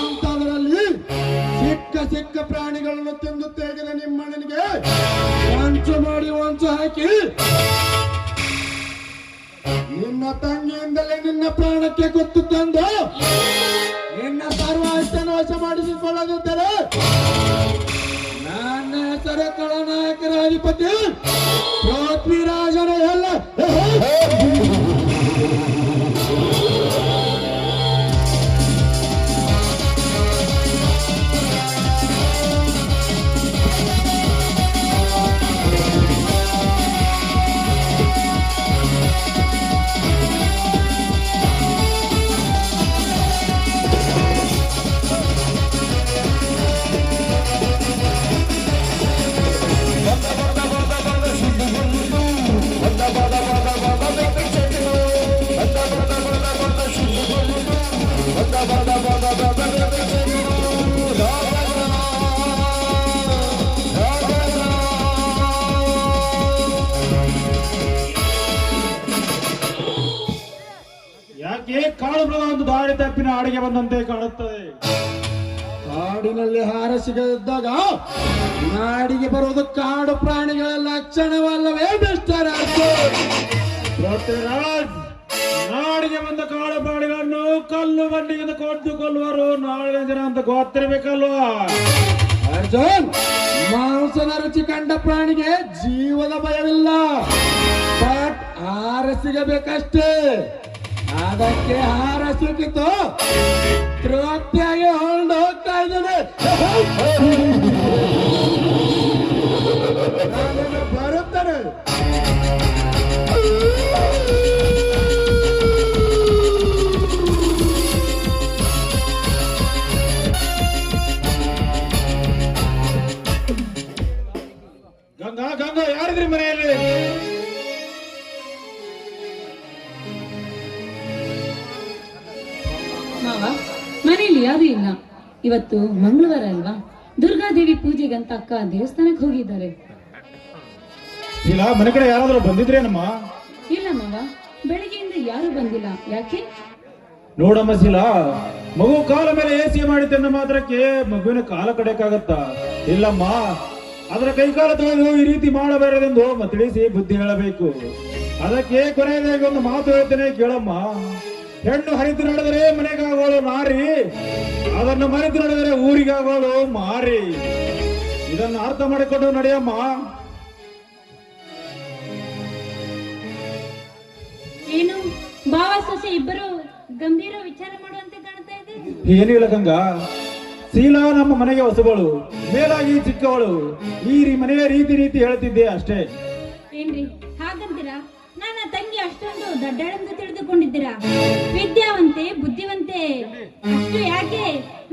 ಅಂತದ್ರಲ್ಲಿ ಸಿಕ್ಕ ಸಿಕ್ಕ ಪ್ರಾಣಿಗಳನ್ನು ತಿಂದು ತೆಗೆದ ನಿಮ್ಮಣ್ಣನಿಗೆ ವಂಚು ಹಾಕಿ ನಿನ್ನ ತಂಗಿಯಿಂದಲೇ ನಿನ್ನ ಪ್ರಾಣಕ್ಕೆ ಗೊತ್ತು ತಂದು ನಿನ್ನ ಸರ್ವಾಸ್ತಿಯನ್ನು ವಶ ಮಾಡಿಸಿಕೊಳ್ಳದಿದ್ದರೆ ನನ್ನ ಹೆಸರು ಖಳನಾಯಕರ ಅಧಿಪತಿ ಪೃಥ್ವಿರಾಜನ ಎಲ್ಲ ಯಾಕೆ ಕಾಡು ಮೃಗ ಒಂದು ದಾರಿ ತಪ್ಪಿನ ಅಡಿಗೆ ಬಂದಂತೆ ಕಾಣುತ್ತದೆ. ಕಾಡಿನಲ್ಲಿ ಹಾರ ಸಿಗದಿದ್ದಾಗ ನಾಡಿಗೆ ಬರುವುದು ಕಾಡು ಪ್ರಾಣಿಗಳ ಲಕ್ಷಣವಲ್ಲವೇ ಮಿಸ್ಟರ್ ಪೃಥ್ವಿರಾಜ್, ನಾಡಿಗೆ ಬಂದ ಕಾಡು ಪ್ರಾಣಿಗಳನ್ನು ಕಲ್ಲು ಬಂಡಿಯಿಂದ ಕೊಟ್ಟು ಕೊಲ್ಲುವರು ನಾಳಿನ ಜನ ಅಂತ ಗೊತ್ತಿರಬೇಕಲ್ವಾ? ಅರ್ಜುನ್? ಮಾಂಸದ ರುಚಿ ಕಂಡ ಪ್ರಾಣಿಗೆ ಜೀವದ ಭಯವಿಲ್ಲ, ಬಟ್ ಆಹಾರ ಸಿಗಬೇಕಷ್ಟೇ. ಅದಕ್ಕೆ ಆಹಾರ ಸಿಕ್ಕಿತು, ತೃಪ್ತಿಯಾಗಿ ಹೊರಡು ಹೋಗ್ತಾ ಇದ್ದೇನೆ. ಬರುತ್ತಾನೆ. ಗಂಗಾ ಗಂಗಾ, ಯಾರಿದ್ರಿ ಮನೆಯಲ್ಲಿ? ಮಾವ, ಮನೆಯಲ್ಲಿ ಯಾರು ಇಲ್ಲ. ಇವತ್ತು ಮಂಗಳವಾರ ಅಲ್ವಾ, ದುರ್ಗಾದೇವಿ ಪೂಜೆಗಂತ ಅಕ್ಕ ದೇವಸ್ಥಾನಕ್ಕೆ ಹೋಗಿದ್ದಾರೆ. ಇಲ್ಲ, ಮನೆ ಕಡೆ ಯಾರಾದ್ರೂ ಬಂದಿದ್ರೇನಮ್ಮ? ಇಲ್ಲ ಮಾವ, ಬೆಳಗ್ಗೆಯಿಂದ ಯಾರು ಬಂದಿಲ್ಲ. ಯಾಕೆ? ನೋಡಮ್ಮ ಶೀಲಾ, ಮಗು ಕಾಲ ಮೇಲೆ ಏಸಿ ಮಾಡಿದ್ದನ್ನ ಮಾತ್ರಕ್ಕೆ ಮಗುವಿನ ಕಾಲ ಕಡೆಯಕ್ಕಾಗತ್ತ? ಇಲ್ಲಮ್ಮ, ಅದರ ಕೈಕಾಲ ತೊಳೆದು ಈ ರೀತಿ ಮಾಡಬಾರದೆಂದು ತಿಳಿಸಿ ಬುದ್ಧಿ ಹೇಳಬೇಕು. ಅದಕ್ಕೆ ಕೊನೆಯದಾಗಿ ಒಂದು ಮಾತು ಹೇಳ್ತೇನೆ ಕೇಳಮ್ಮ. ಹೆಣ್ಣು ಹರಿದು ನಡೆದರೆ ಮನೆಗಾಗೋಳು ನಾರಿ, ಅದನ್ನು ಮರೆತು ನಡೆದರೆ ಊರಿಗಾಗೋಳು ಮಾರಿ. ಇದನ್ನು ಅರ್ಥ ಮಾಡಿಕೊಂಡು ನಡೆಯಮ್ಮ. ಏನು ಭಾವ ಸೊಸೆ ಇಬ್ಬರು ಗಂಭೀರ ವಿಚಾರ ಮಾಡುವಂತೆ ಕಾಣ್ತಾ ಇದೆ. ಏನೂ ಇಲ್ಲ ಗಂಗಾ, ಶೀಲಾ ನಮ್ಮ ಮನೆಗೆ ಹೊಸಬಳು, ಮೇಲಾಗಿ ಚಿಕ್ಕವಳು. ಈ ಮನೆಯ ರೀತಿ ರೀತಿ ಹೇಳ್ತಿದ್ದೆ ಅಷ್ಟೇ. ಏನ್ರಿ ಹಾಗಂತೀರಾ? ನನ್ನ ತಂಗಿ ಅಷ್ಟೊಂದು ದಡ್ಡಳೆಂದು ತಿಳಿದುಕೊಂಡಿದ್ದೀರಾ? ವಿದ್ಯಾವಂತೆ, ಬುದ್ಧಿವಂತೆ. ಅಷ್ಟು ಯಾಕೆ,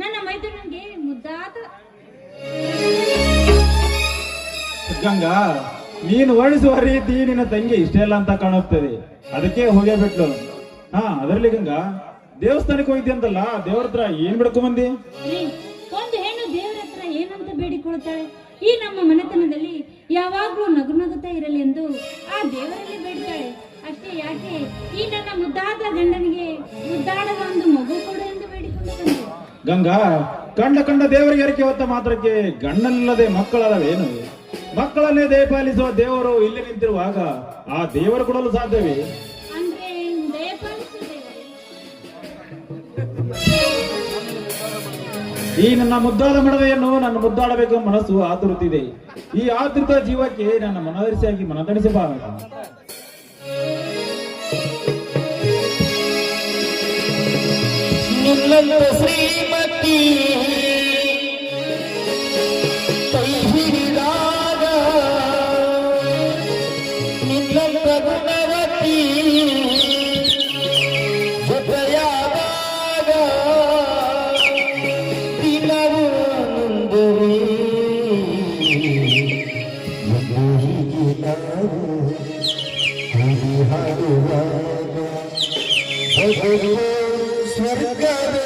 ನನ್ನ ಮೈದುನಂಗೆ ಮುದ್ದಾದ. ಗಂಗಾ, ನೀನು ವರ್ಣಿಸುವ ರೀತಿ ನಿನ್ನ ತಂಗಿ ಇಷ್ಟೇ ಇಲ್ಲ ಅಂತ ಕಾಣುತ್ತದೆ. ಅದಕ್ಕೆ ಹೋಗೇ ಬಿಟ್ಲು. ಅದರಲ್ಲಿ ಗಂಗಾ, ದೇವಸ್ಥಾನಕ್ಕೆ ಹೋಗಿದ್ದೆ ಅಂತಲ್ಲ, ದೇವ್ರ ಹತ್ರ ಏನ್ ಬಿಡ್ಕೊಂಡ್ ಬಂದಿ? ರೀ, ಒಂದು ಹೆಣ್ಣು ದೇವರ ಹತ್ರ ಏನಂತ ಬೇಡಿಕೊಳ್ತಾಳೆ? ಈ ನಮ್ಮ ಮನೆತನದಲ್ಲಿ ಯಾವಾಗ್ಲೂ ನಗು ನಗುತ್ತಾ ಇರಲಿ ಎಂದು ಆ ದೇವರಲ್ಲಿ ಬೇಡ್ತಾಳೆ ಅಷ್ಟೇ. ಯಾಕೆ, ಈ ನನ್ನ ಮುದ್ದಾದ ಗಂಡನಿಗೆ ಮುದ್ದಾಡದ ಒಂದು ಮಗು ಕೂಡ ಎಂದು ಬೇಡಿಕೊಂಡು ಬಂದೆ. ಗಂಗಾ, ಕಂಡ ದೇವರಿಗೆ ಅರಿಕೆ ಹೊತ್ತ ಮಾತ್ರಕ್ಕೆ ಗಂಡನಿಲ್ಲದೆ ಮಕ್ಕಳಲ್ಲವೇನು? ಮಕ್ಕಳನ್ನೇ ದಯಪಾಲಿಸುವ ದೇವರು ಇಲ್ಲಿ ನಿಂತಿರುವಾಗ ಆ ದೇವರು ಕೊಡಲು ಸಾಧ್ಯವೇ? ಅಂದ್ರೆ ದಯಪಾಲಿಸು ದೇವರೇ. ಈ ನನ್ನ ಮುದ್ದಾದ ಮಡವೆಯನ್ನು ನನ್ನ ಮುದ್ದಾಡಬೇಕು ಮನಸ್ಸು ಆತುರುತ್ತಿದೆ. ಈ ಆತುರಿತ ಜೀವಕ್ಕೆ ನನ್ನ ಮನದರಿಸಿಯಾಗಿ ಮನತಣಿಸಬಾರದು. ನಿನ್ನನ್ನು ಶ್ರೀಮತಿ ಕೈ ಹಿಡಿದಾಗ, ನಿನ್ನ ಗುಣವತಿ ಜೊತೆಯಾದಾಗ ದಿನವೂ ಮುಂದುವರಿ ಸ್ವರ್ಗವೇ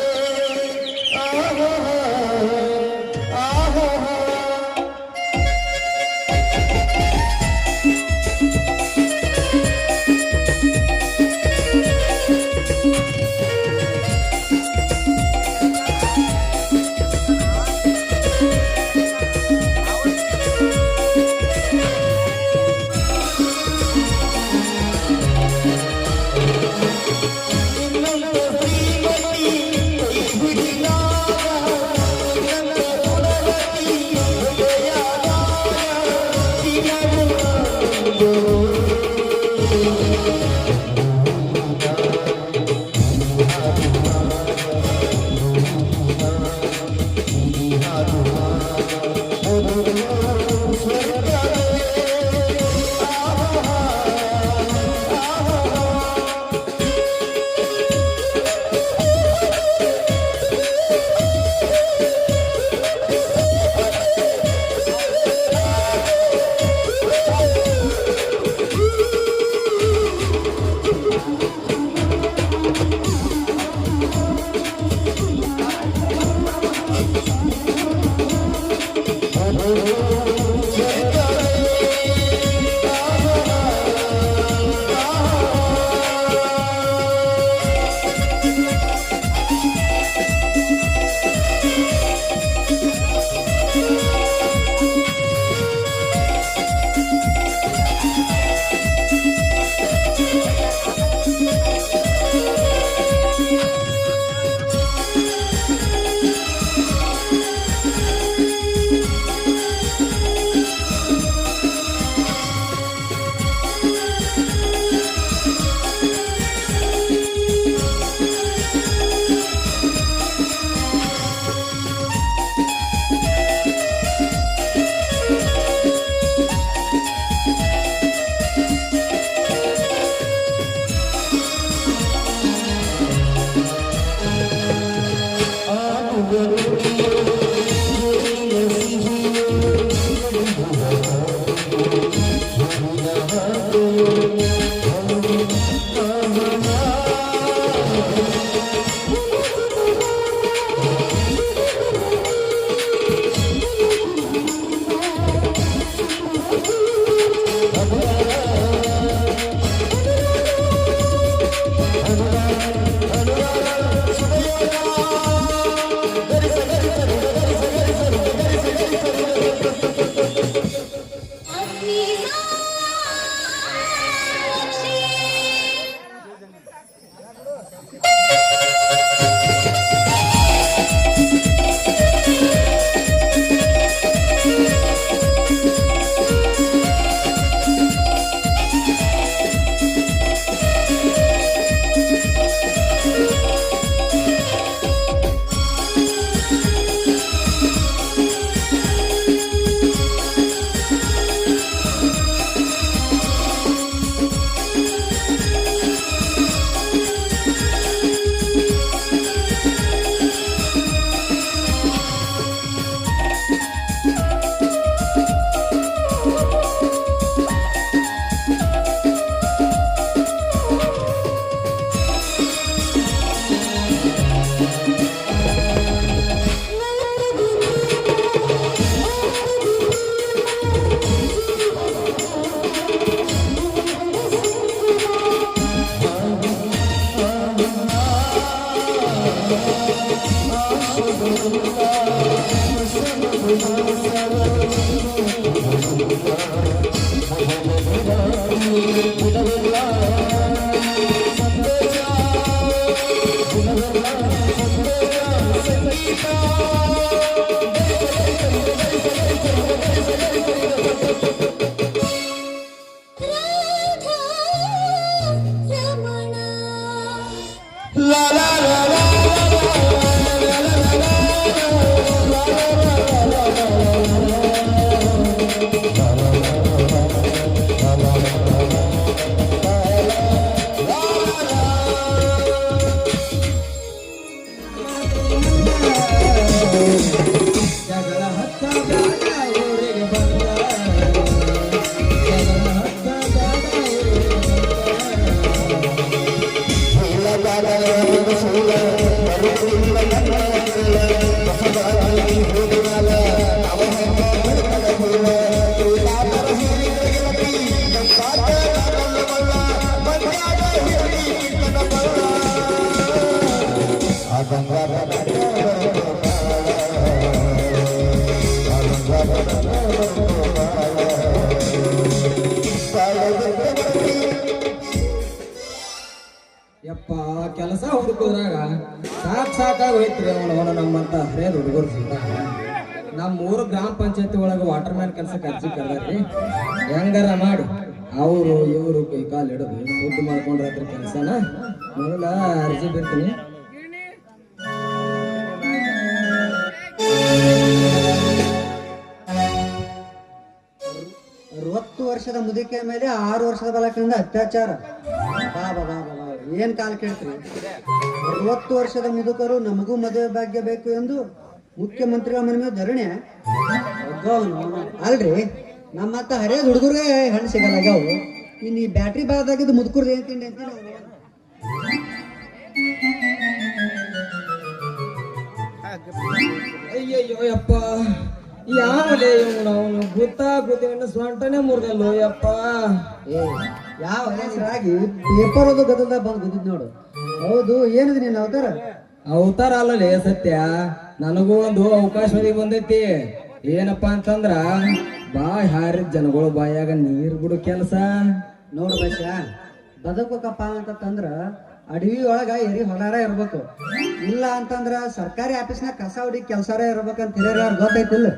ಯಪ್ಪ ಕೆಲಸ ಹುಡುಕೋದ್ರಾಗ ಸಾಕಾಗಿ ಹೋಯ್ತ್ರಿ ಅವನ ನಮ್ಮಂತ ಹರಿಯದ ಹುಡುಗರು ನಮ್ಮ ಊರು ಗ್ರಾಮ ಪಂಚಾಯತಿ ಒಳಗೆ ವಾಟರ್ ಮ್ಯಾನ್ ಕೆಲಸಕ್ಕೆ ಅರ್ಜಿ ಕರ್ದಾರ್ರಿ ಹೆಂಗಾರ ಮಾಡಿ ಅವರು ಇವರು ಕೈ ಕಾಲು ಹಿಡಿದು ಸುದ್ದಿ ಮಾಡ್ಕೊಂಡ್ರ ಕೆಲಸನ ಮೊದಲ ಅರ್ಜಿ ಬರ್ತೀನಿ. 60 ವರ್ಷದ ಮುದುಕಿಯ ಮೇಲೆ 6 ವರ್ಷದ ಬಾಲಕನಿಂದ ಅತ್ಯಾಚಾರ. ಬಾಬಾ ಬಾಬಾ ಬಾಬಾ ಏನ್ ಕಾಲ ಕೇಳ್ತೀರಿ? 60 ವರ್ಷದ ಮುದುಕರು ನಮಗೂ ಮದುವೆ ಭಾಗ್ಯ ಬೇಕು ಎಂದು ಮುಖ್ಯಮಂತ್ರಿಗಳ ಮನೆ ಮೇಲೆ ಧರಣಿ. ಅಲ್ರಿ ನಮ್ಮತ್ತ ಹರಿಯದ ಹುಡುಗರಿಗೆ ಹಣ್ಣು ಸಿಗಲ್ಲಾಗ್ಯಾವು. ಇನ್ನು ಈ ಬ್ಯಾಟ್ರಿ ಬಾದಾಗಿದ್ದು ಮುದುಕರ್ದು ಏನ್ ತಿಂಡಿ ಅಂತೀನಿ. ಅಯ್ಯಯ್ಯೋ ಯಪ್ಪ, ಯಾವಲೇ ಅವನು ಗುತ್ತಾಗುತ್ತೇನು ಸ್ವಂಟನೆ ಮುರಿದಲ್ಲೋ ಯಪ್ಪ. ಯಾವ ಹೆಸರಾಗಿ ಪೇಪರ್ ಓದೋ ಗದಲ್ದಾಗ ಬಂದು ಗುದ್ದಿದ್ ನೋಡು. ಹೌದು, ಏನಿದೆ ನಿನ್ನ ಅವತಾರ? ಅವತಾರ ಅಲ್ಲಲೇ ಸತ್ಯ, ನನಗೂ ಒಂದು ಅವಕಾಶ ಬಂದೈತಿ. ಏನಪ್ಪಾ ಅಂತಂದ್ರ ಬಾಯ್ ಹಾರಿದ ಜನಗಳು ಬಾಯಾಗ ನೀರ್ ಬಿಡು ಕೆಲಸ. ನೋಡು ಬಸ್ಯ, ಬದುಕಪ್ಪ ಅಂತಂದ್ರ ಅಡವಿ ಒಳಗ ಎರಿ ಹೊಲಾರ ಇರ್ಬೇಕು. ಇಲ್ಲ ಅಂತಂದ್ರ ಸರ್ಕಾರಿ ಆಫೀಸ್ನಾಗ ಕಸ ಹೊಡಿ ಕೆಲ್ಸಾರ ಇರ್ಬೇಕಂತ ಹಿರಿಯರ ಗೊತ್ತೈತಿಲ್ಲ.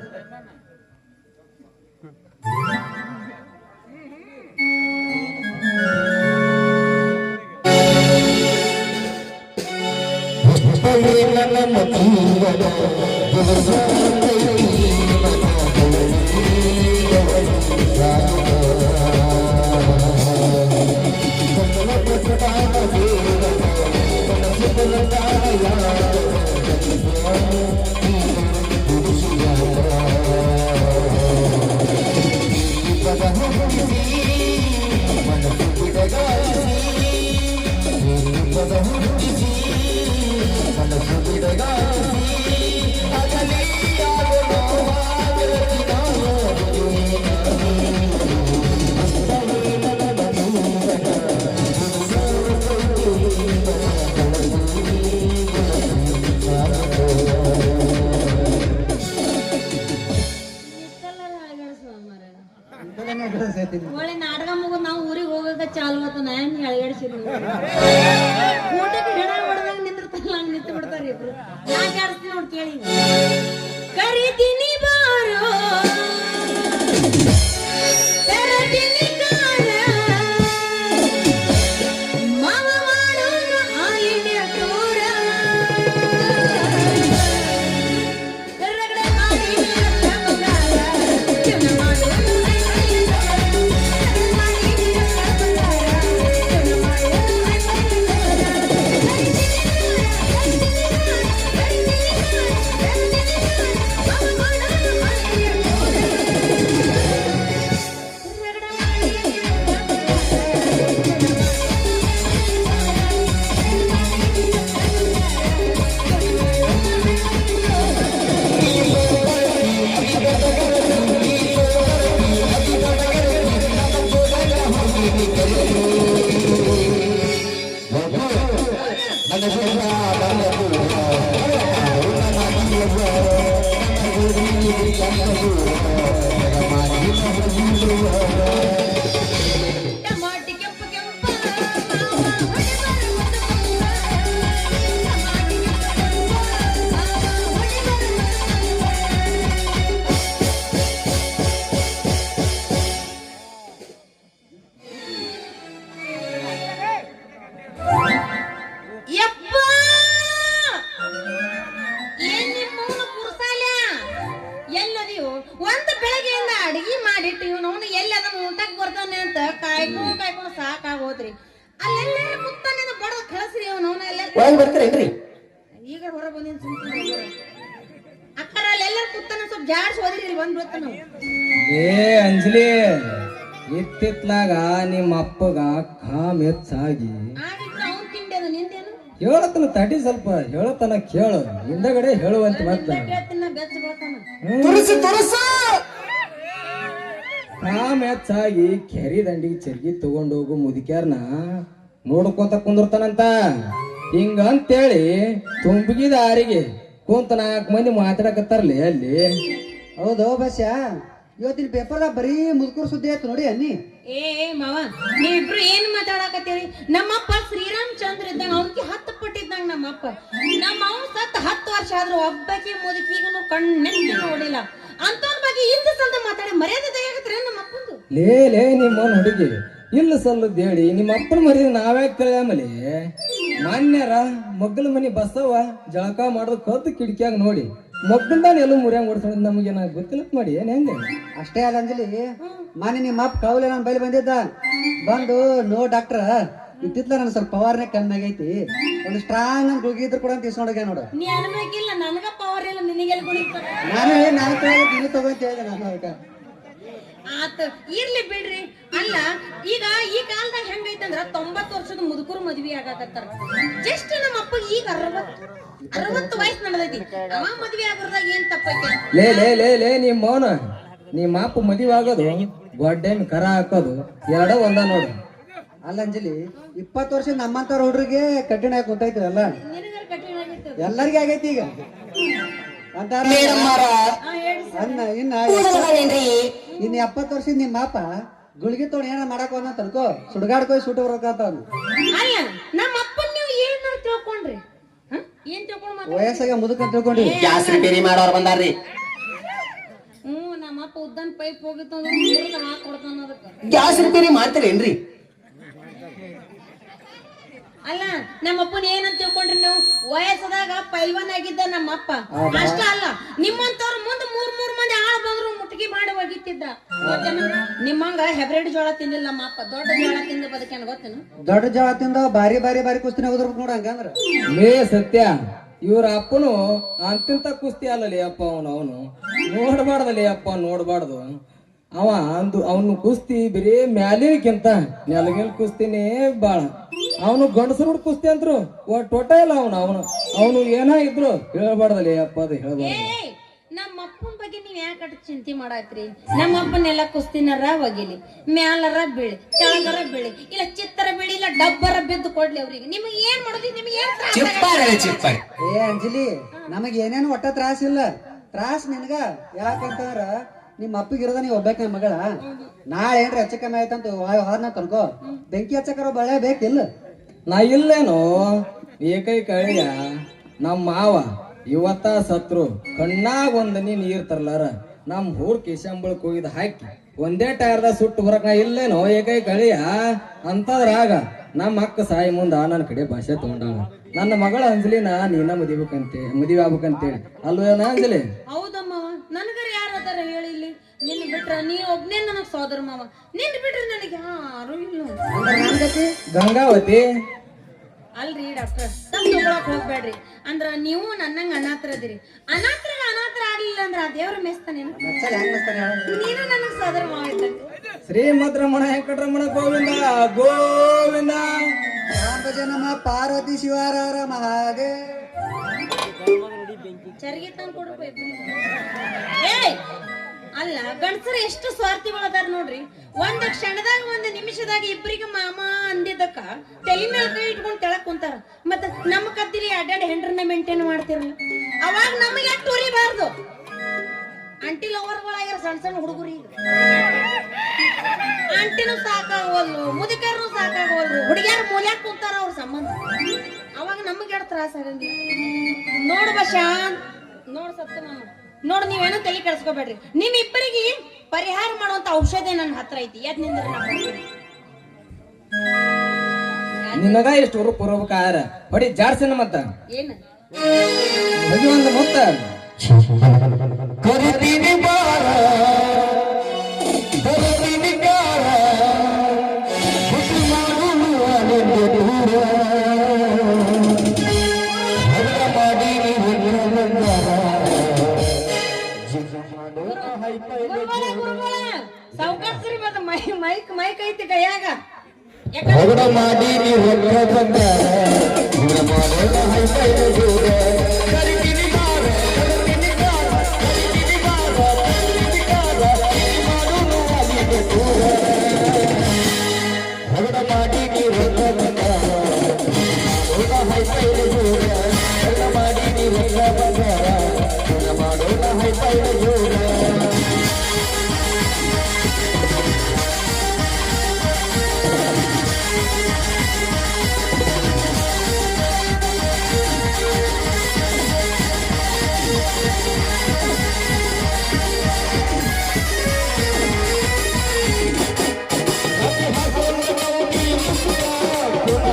ಒಳ್ಳೆ ನಾಟಕ ಮುಗಿದ್ ನಾವು ಊರಿಗೆ ಹೋಗಕ ಚಾಲು ಆತ. ನಾನು ಎಳಗಡಿಸಿದ್ರು ಊಟಕ್ಕೆ ಹೆಣ ಹೊಡೆದಾಗ ನಿಂದಿರ್ತಾರಲ್ಲ ಹಂಗ ನಿಂತು ಬಿಡ್ತಾರ ಇಬ್ರು. ನಾ ಜಾಡ್ಸ್ತೀನಿ ನೋಡಿ ಕೇಳಿ. ಕರಿತೀನಿ ಬಾರೋ ತರತೀನಿ ಕಾರ ಮಾವ ಮಾಡೋಣ ಆಲಿನ ತೋರ ರಗಡೆ ಮಾಡಿ ಬಂಗಾರ ಜನ ಮಾಡೋಣ ಟಮಾಟಿ ಕೆಂಪು ಕೆಂಪ ಯಪ್ಪ ಏನ್ ನಿಮ್ಮವನು ಕುರ್ಸಾಲ್ಯ ಎಲ್ಲದಿವು ಒಂದು ಬೆಳಗ್ಗೆಯಿಂದ ಅಡಿಗೆ ಮಾಡಿಟ್ಟು ಇವನವನು ಎಲ್ಲಿ ಅದನ್ನ ಊಟಕ್ಕೆ ಬರ್ತಾನೆ ಅಂತ ಕಾಯ್ಕೊಂಡು ಸಾಕಾಗೋದ್ರಿ. ಅಲ್ಲೆಲ್ಲ ಕುತ್ತಾನೆ ಬಡದ ಕಳಿಸ್ರಿ ಅವನವನ ಎಲ್ಲ ಬರ್ತಾರೇನ್ರಿ? ಈಗ ಹೊರ ಬಂದಿನ ಸುಮ್ನೆ ಅಕ್ಕರ ಅಲ್ಲೆಲ್ಲ ಕುತ್ತಾನೆ ಸ್ವಲ್ಪ ಜಾಡ್ಸ್ ಹೋದ್ರಿ ಇಲ್ಲಿ ಬಂದ್ ಬಿಡ್ತಾನ. ಏ ಅಂಜಲಿ, ಇತ್ತಿತ್ಲಾಗ ನಿಮ್ಮ ಅಪ್ಪಗ ಕಾಮ್ ಹೆಚ್ಚಾಗಿ ಆಗಿದ್ರು ಅವ್ನ್ ತಿಂಡಿ ಅದು ನಿಂದೇನು ಹೇಳತನ ತಡಿ, ಸ್ವಲ್ಪ ಹೇಳತನ ಕೇಳು, ಹಿಂದಗಡೆ ಹೇಳುವಂತ ಮತ್ತೆ ತಿನ್ನ ಬೆಚ್ಚ ಬೀಳ್ತಾನ. ಕಾಮ್ ಹೆಚ್ಚಾಗಿ ಕೆರಿ ದಂಡಿಗೆ ಚರ್ಗಿ ತಗೊಂಡೋಗು ಮುದುಕ್ಯಾರ್ನ ನೋಡ್ಕೊಂತ ಕುಂದಿರ್ತಾನಂತ. ಹಿಂಗಂತೇಳಿ ತುಂಬಿಗಿದ ಆರಿಗೆ ಕುಂತ 4 ಮಂದಿ ಮಾತಾಡಕತ್ತಾರಲಿ ಅಲ್ಲಿ. ಹೌದು ಬಸ್ಯ, ಇವತ್ತಿನ ಪೇಪರ್ದಾಗ ಬರೀ ಮುದುಕರು ಸುದ್ದಿ ಆಯ್ತು ನೋಡಿ ಅನ್ನಿ. ಏ ಮಾವ, ನೀವಿಬ್ರು ಏನ್ ಮಾತಾಡಕತ್ತೀರಿ? ನಮ್ಮಪ್ಪ ಶ್ರೀರಾಮಚಂದ್ರ ಇದ್ದಂಗ ಅವನಿಗೆ 10 ಪಟ್ಟಿದ್ದಂಗ ನಮ್ಮಪ್ಪ. ನಮ್ಮ ಅವ್ನು ಸತ್ತ 10 ವರ್ಷ ಆದ್ರೂ ಒಬ್ಬಕ್ಕೆ ಮುದುಕಿಗೂ ಕಣ್ಣೆತ್ತಿ ನೋಡಿಲ್ಲ. ಅಂತವನ ಬಗ್ಗೆ ಇಂದ ಸಂದ ಮಾತಾಡಿ ಮರ್ಯಾದೆ ತೆಗಿಯಕತ್ತೀರ ನಮ್ಮ ಅಪ್ಪಂದು. ಲೇ ನಿಮ್ಮವನ್ ಹುಡುಗಿ ಇಲ್ಲ ಸಲ್ಲದ್ ಹೇಳಿ ನಿಮ್ಮ ಅಪ್ಪನ ಮರಿ ನಾವೇ ಕೇಳಮಲಿ ಮಾನ್ಯರ ಮಗ್ಗಲ ಮನಿ ಬಸವ ಜಳಕ ಮಾಡೋದು ಕದ್ದು ಕಿಟಕಿಯಾಗ ನೋಡಿ ಮಗ್ಗಲ್ದಾನ ಎಲ್ಲ ಮುರಿಯಂಗ್ ಓಡಿಸೋದು ನಮಗೆ ಗೊತ್ತಿಲ್ಲ ಮಾಡಿ ಏನ್ ಹೆಂಗೆ ಅಷ್ಟೇ ಅಲ್ಲ ಅಂಜಲಿ ಮಾನ್ಯ ನಿಮ್ಮ ಅಪ್ಪ ಕೌಲೆ ನನ್ನ ಬೈಲಿ ಬಂದಿದ್ದ ಬಂದು ನೋ ಡಾಕ್ಟ್ರ ಇತ್ತಿತ್ಲ ನನ್ ಸ್ವಲ್ಪ ಪವರ್ನೇ ಕಮ್ಮಿ ಆಗೈತಿ ಒಂದು ಸ್ಟ್ರಾಂಗ್ ಅಂತ ಗುಳಿಗೆ ಇದ್ರು ಕೂಡ ಅಂತ ಇಸ್ಕೊಂಡೋಗ್ಯ ನೋಡು ನೀ ಅನ್ಬೇಕಿಲ್ಲ ನನಗ ಪವರ್ ಇಲ್ಲ ನಿನಗೆಲ್ಲ ಗುಳಿತಾರ ನಾನು ತಗೋಂತ ಹೇಳಿದೆ ನಾನು ಅದಕ್ಕೆ ಆತ ಇರ್ಲಿ ಬಿಡ್ರಿ ಅಲ್ಲ ಈಗ ಈ ಕಾಲದಾಗ ಹೆಂಗೈತಂದ್ರ 90 ವರ್ಷದ ಮುದುಕರು ಮದ್ವಿ ಆಗಾಕತ್ತಾರ ಜಸ್ಟ್ ನಮ್ಮ ಅಪ್ಪ ಈಗ 60 ವಯಸ್ಸು ನಡೆದೈತಿ ಅವ ಮದ್ವಿ ಆಗೋದಾಗ ಏನ್ ತಪ್ಪೈತೆ ಲೇ ನಿಮ್ಮ ಮೌನ ನಿಮ್ಮ ಅಪ್ಪ ಮದುವೆ ಆಗೋದು ಗೊಡ್ಡೆನ್ ಕರ ಹಾಕೋದು ಎರಡ ಒಂದ ನೋಡು ಅಲ್ಲ ಅಂಜಲಿ 20 ವರ್ಷ ನಮ್ಮಂತವ್ರ ಹುಡ್ರಿಗೆ ಕಠಿಣ ಆಗಿ ಗೊತ್ತೈತಲ್ಲ ನಿನಗರ ಕಠಿಣ ಆಗಿರ್ತದ ಎಲ್ಲರಿಗೂ ಆಗೈತಿ ಈಗ ಅಂತಾರ ಇನ್ನ 70 ವರ್ಷದ ನಿಮ್ಮ ಅಪ್ಪ ಗುಳಿಗೆ ತೊಗೊಂಡು ಏನಾರ ಮಾಡಕ್ ಹೋದ ತನ್ಕೋ ಸುಡ್ಗಾಡ್ಕೋಯ್ ಸುಟ್ಟು ಬರ್ಬೇಕಂತ ಅವ್ನು ಅಲ್ಲ ನಮ್ಮ ಅಪ್ಪನ್ ನೀವು ಏನ್ ತಿಳ್ಕೊಂಡ್ರಿ ಏನ್ ತಿಳ್ಕೊಂಡ್ ವಯಸ್ಸಾಗ ಮುದುಕ ತಿಳ್ಕೊಂಡಿ ಗ್ಯಾಸ್ ರಿಪೇರಿ ಮಾಡೋರು ಬಂದಾರ್ರಿ. ನಮ್ಮ ಅಪ್ಪ ಉದ್ದನ್ ಪೈಪ್ ಹೋಗಿತ್ತು ಅಂದ್ರೆ ಹಾಕೊಡ್ತಾನ ಅದಕ್ಕೆ ಗ್ಯಾಸ್ ರಿಪೇರಿ ಮಾಡ್ತೀರೇನ್ರಿ? ಅಲ್ಲ ನಮ್ಮ ಅಪ್ಪನ ಏನಂತ ತಿಳ್ಕೊಂಡ್ರಿ ನೀವು ವಯಸ್ಸದಾಗ ಪೈಲ್ವಾನ್ ಆಗಿದ್ದ ನಮ್ಮ ಅಪ್ಪ ಅಷ್ಟ ಅಲ್ಲ ನಿಮ್ಮಂತವ್ರ ಮುಂದೆ ಮೂರ್ ಮಂದಿ ಆಳ ಬಂದ್ರು ಮುಟ್ಟಿಗೆ ಮಾಡಿ ಹೋಗಿತ್ತಿದ್ದ ನಿಮ್ಮಂಗ ಹೆಬ್ರೇಡ್ ಜೋಳ ತಿಂದಿಲ್ಲ ನಮ್ಮ ಅಪ್ಪ ದೊಡ್ಡ ಜೋಳ ತಿಂದ ಬದುಕೇನ ಗೊತ್ತೇನು ದೊಡ್ಡ ಜವಾತಿಂದ ಬಾರಿ ಕುಸ್ತಿನ ಹೋದ್ರಬೇಕು ನೋಡ ಹಂಗಂದ್ರ ಲೇ ಸತ್ಯ ಇವ್ರ ಅಪ್ಪನು ಅಂತಿಂತ ಕುಸ್ತಿ ಅಲ್ಲಲಿ ಅಪ್ಪ ಅವನು ನೋಡ್ಬಾರ್ದಲ್ಲಿ ಅಪ್ಪ ನೋಡ್ಬಾರ್ದು ಅವನು ಕುಸ್ತಿ ಬರೀ ಮ್ಯಾಲಿನಕ್ಕಿಂತ ನೆಲಗಿಲ್ ಕುಸ್ತಿನೇ ಬಾಳ ಅವನು ಗಂಡಸರು ಕುಸ್ತಿ ಅಂತ್ರು ಟೋಟ ಇಲ್ಲ ಅವನು ಏನ ಇದ್ರು ಹೇಳ್ಬಾರ್ದಲ್ಲಿ ಅಪ್ಪ ಅದು ಹೇಳ್ಬಾರ್ದು ನಮ್ಮ ಅಪ್ಪನ ಬಗ್ಗೆ ನೀವ್ ಯಾಕೆ ಚಿಂತೆ ಮಾಡಾತ್ರಿ ನಮ್ಮ ಅಪ್ಪನೆಲ್ಲ ಕುಸ್ತಿನರ ಒಗಿಲಿ ಮ್ಯಾಲರ ಬೀಳಿ ಕೆಳಗರ ಬೀಳಿ ಇಲ್ಲ ಚಿತ್ತರ ಬೀಳಿ ಇಲ್ಲ ಡಬ್ಬರ ಬಿದ್ದು ಕೊಡ್ಲಿ ಅವ್ರಿಗೆ ನಿಮಗೆ ಏನ್ ಮಾಡೋದು ನಿಮಗೆ ಏನ್ ಏ ಅಂಜಲಿ ನಮಗ್ ಏನೇನು ಒಟ್ಟ ತ್ರಾಸ ಇಲ್ಲ ತ್ರಾಸ ನಿನ್ಗ ಯಾಕಂತಂದ್ರ ನಿಮ್ಮ ಅಪ್ಪಗಿರೋದ ನೀವ್ ಒಬ್ಬಾಕ ನಮ್ಮ ಮಗಳ ನಾಳೆ ಏನ್ರ ಹೆಚ್ಚು ಕಮ್ಮಿ ಆಯ್ತಂತ ಹಾರ್ನ ತನ್ಕೋ ಬೆಂಕಿ ಹಚ್ಚಕರ ಬಳೆ ಬೇಕಿಲ್ಲ ನಾ ಇಲ್ಲೇನು ಏಕೈಕ ಅಳಿಯ ನಮ್ಮ ಮಾವ ಇವತ್ತ ಸತ್ರು ಕಣ್ಣಾಗ ಒಂದ್ ನೀರ್ ತರ್ಲಾರ ನಮ್ ಊರ್ ಕಿಶಂಬಳಕ್ ಹೋಗಿದ್ ಹಾಕಿ ಒಂದೇ ಟೈರ್ದಾಗ ಸುಟ್ಟು ಬರಕ್ ನಾ ಇಲ್ಲೇನೋ ಏಕೈಕ ಅಳಿಯ ಅಂತದ್ರಾಗ ನಮ್ಮ ಅಕ್ಕ ಸಾಯಿ ಮುಂದ ನನ್ನ ಕಡೆ ಭಾಷೆ ತಗೊಂಡಾಳ ನನ್ನ ಮಗಳ ಅಂಜಲಿನ ನೀನ ಮದುವೆ ಆಗ್ಬೇಕಂತೇಳಿ ಅಲ್ವೇನ ಅಂಜಲಿ ಹೌದಮ್ಮವ ನನಗರ ಯಾರ ಅದಾರ ಹೇಳಿ ಇಲ್ಲಿ ನಿನ್ನ ಬಿಟ್ರ ನೀ ಒಬ್ನೇ ನನಗ್ ಸೋದರ ಮಾವ ನಿನ್ ಬಿಟ್ರೆ ನನಗೆ ಯಾರು ಇಲ್ಲ ಗಂಗಾವತಿ ಅಲ್ರಿ ಡಾಕ್ಟರ್ ತಮ್ಮ ತಗೊಳಕ್ ಹೋಗ್ಬೇಡ್ರಿ ಅಂದ್ರ ನೀವು ನನ್ನಂಗ ಅನಾಥರದಿರಿ ಅನಾಥರ ಆಗ್ಲಿಲ್ಲ ಅಂದ್ರ ಆ ದೇವ್ರ ಮೆಸ್ತಾನೇನು ನೀನು ನನಗ್ ಸೋದರ ಮಾವ ಇದ್ದಂಗ ಶ್ರೀಮದ್ ರಮಣ ವೆಂಕಟರಮಣ ಗೋವಿಂದ ಗೋವಿಂದ ನಮ್ಮ ಪಾರ್ವತಿ ಶಿವಾರ ಮಹಾದೇ ಚರಿಗೆ ತಂದು ಕೊಡ್ಬೇಕು ಅಲ್ಲ ಗಂಡಸರು ಎಷ್ಟು ಸ್ವಾರ್ಥಿಗಳದಾರ ನೋಡ್ರಿ ಒಂದ್ ಕ್ಷಣದಾಗ ಒಂದ್ ನಿಮಿಷದಾಗ ಇಬ್ಬರಿಗೆ ಮಾಮ ಅಂದಿದ್ದಕ್ಕ ತಲೆ ಮೇಲೆ ಕೈ ಇಟ್ಕೊಂಡ್ ತೆಳಕ್ ಕುಂತಾರ ಮತ್ತ ನಮ್ಮ ಕದ್ದಿರಿ ಅಡ್ಡಾಡಿ ಹೆಂಡ್ರನ್ನ ಮೇಂಟೈನ್ ಮಾಡ್ತಿರಲ್ಲ ಅವಾಗ ನಮಗೆ ಎಷ್ಟು ಉರಿಬಾರ್ದು ಅಂಟಿ ಲವರ್ಗಳಾಗ್ಯಾರ ಸಣ್ಣ ಹುಡುಗರಿ ಅಂಟಿನೂ ಸಾಕಾಗೋಲ್ರು ಮುದುಕರ್ನು ಸಾಕಾಗೋಲ್ರು ಹುಡುಗಿಯರು ಮೂಲ್ಯಾಕ ಕುಂತಾರ ಅವ್ರ ಸಂಬಂಧ ಅವಾಗ ನಮಗೆ ಎಷ್ಟು ತ್ರಾಸ ಆಗಂಗಿಲ್ಲ ನೋಡು ಬಶಾ ನೋಡ್ ಸತ್ತ ಮಾಮ ನೋಡ್ ನೀವೇನೋ ತಲೆ ಕೆಡ್ಸ್ಕೊಬೇಡ್ರಿ ನಿಮ್ ಇಬ್ಬರಿಗೆ ಪರಿಹಾರ ಮಾಡುವಂತ ಔಷಧಿ ನನ್ನ ಹತ್ರ ಐತಿ ಯಾದ್ ನಿಂದ್ರ ನಿನಗ ಎಷ್ಟು ಹೊರ ಪೂರ್ವಕಾರ ಹೊಡಿ ಜಾಡ್ಸೇನ ಮತ್ತ ಏನ ಹೊಡಿ ಒಂದು ಮೊತ್ತ ಕರಿತೀನಿ ಬಾರ ಕರಿತೀನಿ ಗಾರ ಹುಟ್ಟು ಮಾಡುವ ನಿಂದು ದೂರ ಹಗ್ಗ ಮಾಡಿ ಸಾವುಕಾಸ್ರಿ ಮತ್ತ ಮೈಕ್ ಐತಿ ಕೈಯಾಗ ಹೊಗಡ ಮಾಡಿ ನೀವು ಬಂಗಾರ ಗುಣ ಮಾಡೋಣ ಹೈಫೈ ಜೋರ ಕರಿತೀನಿ ಬಾರ ಕರಿತೀನಿ ಗಾರ ಕರಿತೀನಿ ಬಾರ ಕರಿತೀನಿ ಗಾರ ಮಾಡೋಣ ಅಲ್ಲಿಗೆ ದೂರ ಹೊಗಡ ಮಾಡಿ ನೀವು ಬಂಗಾರ ಗುಣ ಹೈಫೈ ಜೋರ ಹೊಗಡ ಮಾಡಿ ನೀವು ಬಂಗಾರ ಗುಣ ಮಾಡೋಣ ಹೈಫೈ ಜೋರ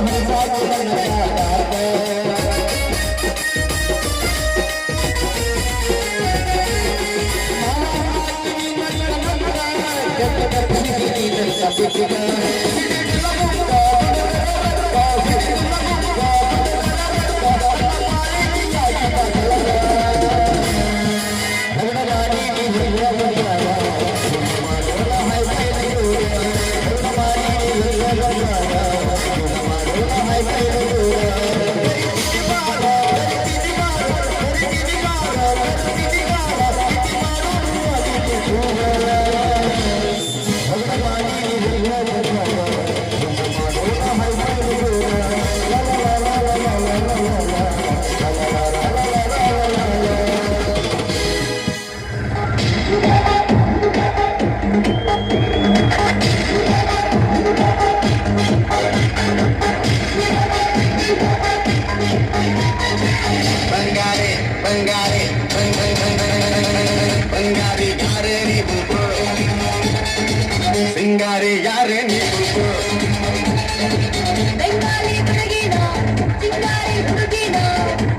ಹರಿಸಾಕು ನನ್ನ ಕಾಲಾಗ. ಬಂಗಾರಿ ಬಂಗಾರಿ ಬಂಗಾರಿ ಯಾರೇ ನೀವು ಸಿಂಗಾರಿ ಯಾರೇ ನೀವು ಬೆಂಗಾಲಿ ಹುಡುಗಿನ ಚಿಂಗಾರಿ ಹುಡುಗಿನ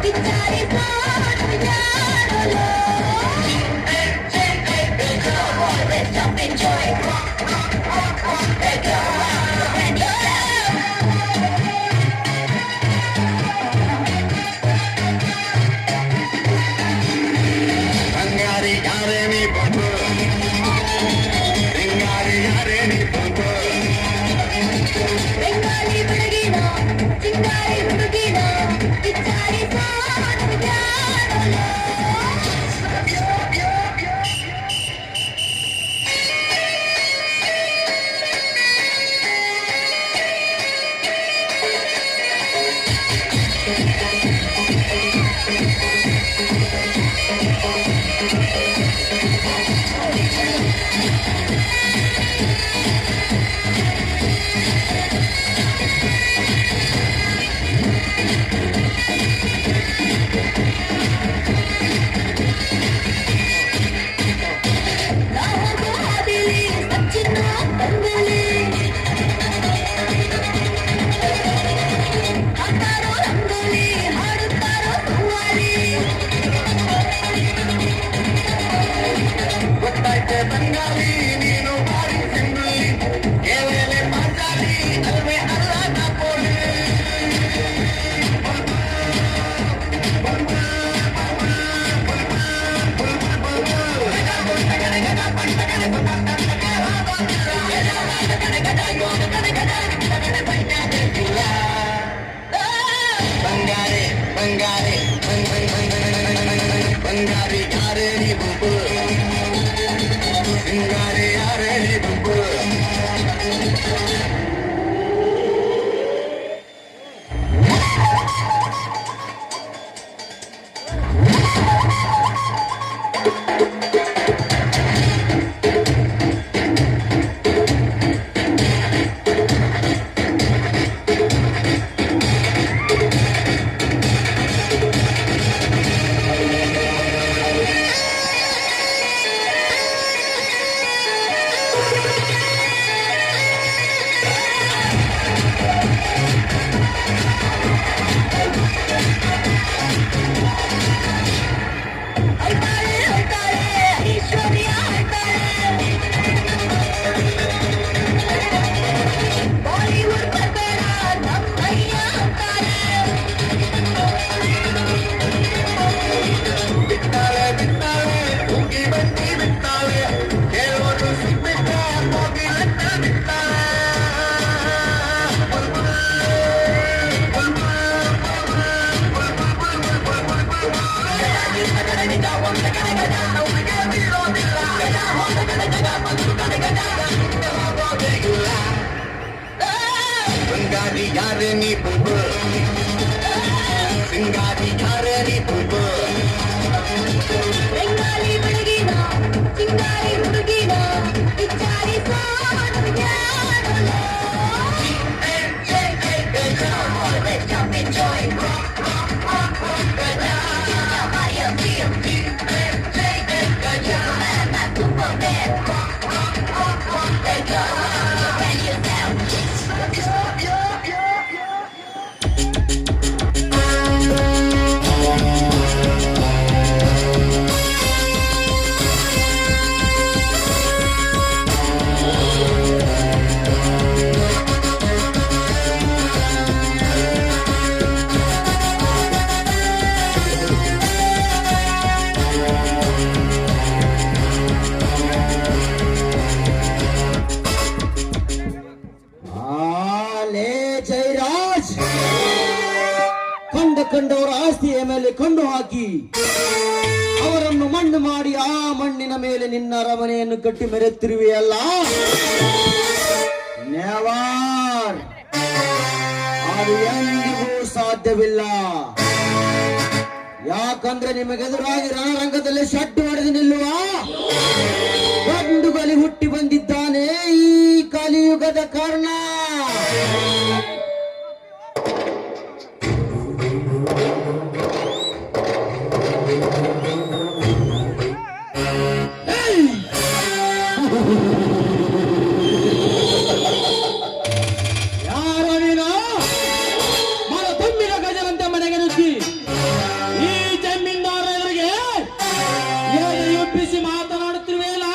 ಕಿಚ್ಚಾರಿ ಬಂಗಾರಿ ಯಾರೇ ನೀವು ಸಿಂಗಾರಿ ಯಾರೇ ನೀವು ಬೆಂಗಾಲಿ ಹುಡುಗಿನ ಚಿಂಗಾರಿ ಹುಡುಗಿನ ಕಿಚ್ಚಾರಿ ಗೊತ್ತಾಯ್ತೆ ಬಂಗಾಳಿ ನೀನು ಬಾರಿ ಸಿಂಬಿ ಕೇವಲ ಮಾತಾಡಿ ಅಲ್ವೇ ಅಲ್ಲ ಕಾಪೋಳಿ ಬಂಗಾರಿ ಬಂಗಾರಿ ಬಂಗಾರಿ ಯಾರೇ ನೀವು ಸಿಂಗಾರಿ ಯಾರೇ ನೀವು ಬಂಗಾರಿ ಯಾರೇ ನೀ ಬುಲ್ಬು ಸಿಂಗಾರಿ ಯಾರೇ ನೀ ಬುಲ್ಬು ಬೆಂಗಾಲಿ ಹುಡುಗಿನ ಚಿಂಗಾರಿ ಹುಡುಗಿನ ಕಿಚ್ಚಾರಿ ಕಂಡವರ ಆಸ್ತಿಯ ಮೇಲೆ ಕಣ್ಣು ಹಾಕಿ ಅವರನ್ನು ಮಣ್ಣು ಮಾಡಿ ಆ ಮಣ್ಣಿನ ಮೇಲೆ ನಿನ್ನ ಅರಮನೆಯನ್ನು ಕಟ್ಟಿ ಮೆರೆತಿರುವೆಯಲ್ಲ, ನೆವರ್, ಅದು ಎಂದಿಗೂ ಸಾಧ್ಯವಿಲ್ಲ. ಯಾಕಂದ್ರೆ ನಿಮಗೆದುರಾಗಿ ರಣರಂಗದಲ್ಲಿ ಶೆಟ್ಟು ಹೊಡೆದು ನಿಲ್ಲುವ ಗಂಡುಗಲಿ ಹುಟ್ಟಿ ಬಂದಿದ್ದಾನೆ ಈ ಕಲಿಯುಗದ ಕರ್ಣ. ಯಾರೋ ನೀನು ಮನ ತುಂಬಿದ ಗಜವಂತೆ ಮನೆಗೆ ನುಗ್ಗಿ ಈ ಜಮೀನ್ದಾರರಿಗೆ ಎಬ್ಬಿಸಿ ಮಾತನಾಡುತ್ತಿರುವೆಯಲ್ಲ,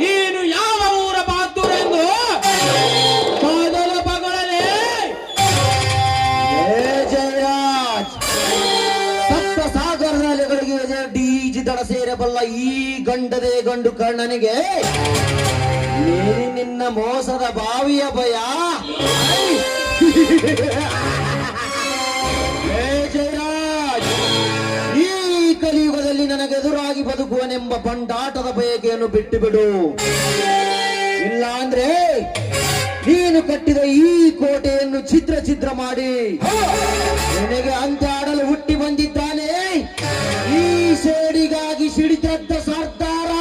ನೀನು ಯಾವ ಊರ ಬಹದ್ದೂರ ಎಂದು ಮೊದಲ ಬಗಳಲೆ. ಜಯರಾಜ್, ಸಪ್ತ ಸಾಗರಗಳಿಗೆ ಈಜಿ ದಡ ಸೇರಬಲ್ಲ ಈ ಗಂಡದೇ ಗಂಡು ಕರ್ಣನಿಗೆ ನಿನ್ನ ಮೋಸದ ಬಾವಿಯ ಭಯ. ಜಯರಾಜ್, ಈ ಕಲಿಯುಗದಲ್ಲಿ ನನಗೆದುರಾಗಿ ಬದುಕುವನೆಂಬ ಬಂಡಾಟದ ಬಯಕೆಯನ್ನು ಬಿಟ್ಟು ಬಿಡು. ಇಲ್ಲ ಅಂದ್ರೆ ನೀನು ಕಟ್ಟಿದ ಈ ಕೋಟೆಯನ್ನು ಛಿದ್ರ ಛಿದ್ರ ಮಾಡಿ ನಿನಗೆ ಅಂತ್ಯ ಆಡಲು ಹುಟ್ಟಿ ಬಂದಿದ್ದಾನೆ ಈ ಸೇಡಿಗಾಗಿ ಸಿಡಿದದ್ದ ಸರ್ದಾರ.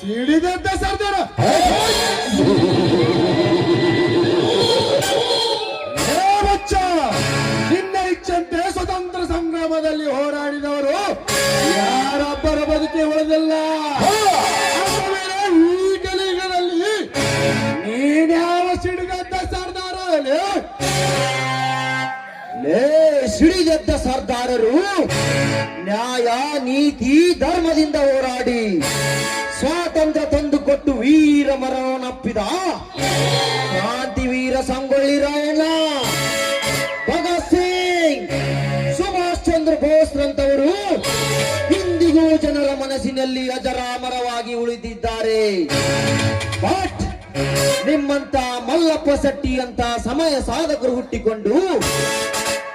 ಸಿಡಿದದ್ದ ಸರ್ದಾರ ಬಚ್ಚ, ನಿನ್ನ ಇಚ್ಛಂತೆ ಸ್ವತಂತ್ರ ಸಂಗ್ರಾಮದಲ್ಲಿ ಹೋರಾಡಿದವರು ಯಾರೊಬ್ಬರ ಬದುಕಿ ಉಳಿದಿಲ್ಲ. ಈ ಕಲಿಯುಗದಲ್ಲಿ ನೀನ್ಯಾವ ಸಿಡಿದದ್ದ ಸರ್ದಾರ? ಸಿಡಿದದ್ದ ಸರ್ದಾರರು ನ್ಯಾಯ ನೀತಿ ಧರ್ಮದಿಂದ ಹೋರಾಡಿ ಸ್ವಾತಂತ್ರ್ಯ ತಂದುಕೊಟ್ಟು ವೀರ ಮರಣನಪ್ಪಿದ ಕ್ರಾಂತಿವೀರ ಸಂಗೊಳ್ಳಿ ರಾಯಣ್ಣ, ಭಗತ್ ಸಿಂಗ್, ಸುಭಾಷ್ ಚಂದ್ರ ಬೋಸ್ರಂತವರು ಇಂದಿಗೂ ಜನರ ಮನಸ್ಸಿನಲ್ಲಿ ಅಜರಾಮರವಾಗಿ ಉಳಿದಿದ್ದಾರೆ. ಬಟ್ ನಿಮ್ಮಂತ ಮಲ್ಲಪ್ಪ ಶೆಟ್ಟಿ ಅಂತ ಸಮಯ ಸಾಧಕರು ಹುಟ್ಟಿಕೊಂಡು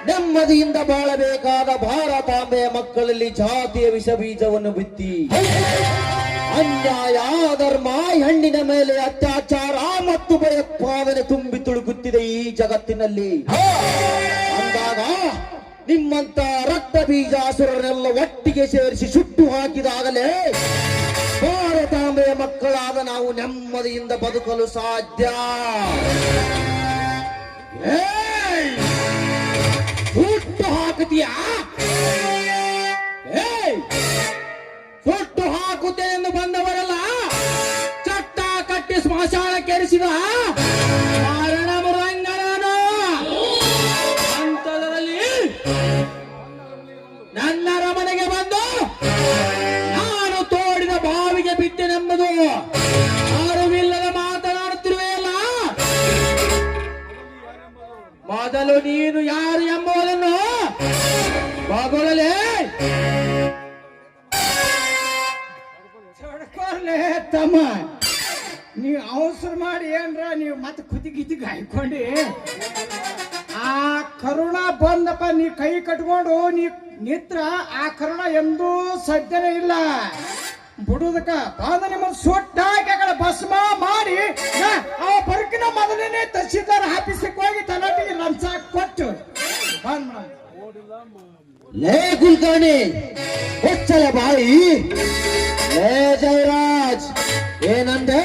ನೆಮ್ಮದಿಯಿಂದ ಬಾಳಬೇಕಾದ ಭಾರತಾಂಬೆಯ ಮಕ್ಕಳಲ್ಲಿ ಜಾತಿಯ ವಿಷ ಬೀಜವನ್ನು ಬಿತ್ತಿ ಅನ್ಯಾಯ, ಧರ್ಮ, ಹೆಣ್ಣಿನ ಮೇಲೆ ಅತ್ಯಾಚಾರ ಮತ್ತು ಭಯೋತ್ಪಾದನೆ ತುಂಬಿ ತುಳುಕುತ್ತಿದೆ ಈ ಜಗತ್ತಿನಲ್ಲಿ. ಅಂದಾಗ ನಿಮ್ಮಂತ ರಕ್ತ ಬೀಜಾಸುರರೆಲ್ಲ ಒಟ್ಟಿಗೆ ಸೇರಿಸಿ ಸುಟ್ಟು ಹಾಕಿದಾಗಲೇ ಭಾರತಾಂಬೆಯ ಮಕ್ಕಳಾದ ನಾವು ನೆಮ್ಮದಿಯಿಂದ ಬದುಕಲು ಸಾಧ್ಯ. ಸುಟ್ಟು ಹಾಕುತ್ತೀಯಾ? ಸುಟ್ಟು ಹಾಕುತ್ತೆ ಎಂದು ಬಂದವರೆಲ್ಲ ಚಟ್ಟ ಕಟ್ಟಿ ಸ್ಮಶಾನಕ್ಕೇರಿಸಿದ ಕಾರಣ ಮೃಂಗನನು. ಅಂತದರಲ್ಲಿ ನನ್ನ ಅರಮನೆಗೆ ಬಂದು ನಾನು ತೋಡಿದ ಬಾವಿಗೆ ಬಿಟ್ಟೆನೆಂಬುದು ಅರಿವಿಲ್ಲದೆ ಮಾತನಾಡುತ್ತಿರುವೆಯಲ್ಲ. ಮೊದಲು ನೀನು ಯಾರು ಎಂಬುದನ್ನು ಬಾಗೊಳಲೇ. ತಮ್ಮ, ನೀವು ಅವಸರ ಮಾಡಿ ಏನ್ರ ನೀವು ಮತ್ತೆ ಕುದಿಗಿತಿ ಹಾಯ್ಕೊಂಡಿ ಆ ಕರುಣ ಬಂದಪ್ಪ. ನೀ ಕೈ ಕಟ್ಕೊಂಡು ನೀ ನಿತ್ರ ಆ ಕರುಣ ಎಂದೂ ಸದ್ಯನೇ ಇಲ್ಲ ಬಿಡುದಕ್ಕ ಬಂದ ನಿಮ್ಮ ಸೊಟ್ಟಾಗಿ ಆ ಕಡೆ ಭಸ್ಮ ಮಾಡಿ ಆ ಬರ್ಕಿನ ಮೊದಲನೇ ತಹಸೀಲ್ದಾರ್ ಆಫೀಸಿಗೆ ಹೋಗಿ ತಲಾಟಿಗೆ ಲಂಚ ಕೊಟ್ಟು ಬಂದ್ ಮಾಡ. ಲೇ ಕುಲಕರ್ಣಿ, ಹೊಚ್ಚಲ ಬಾಯಿ. ಲೇ ಜಯರಾಜ್, ಏನಂದೆ?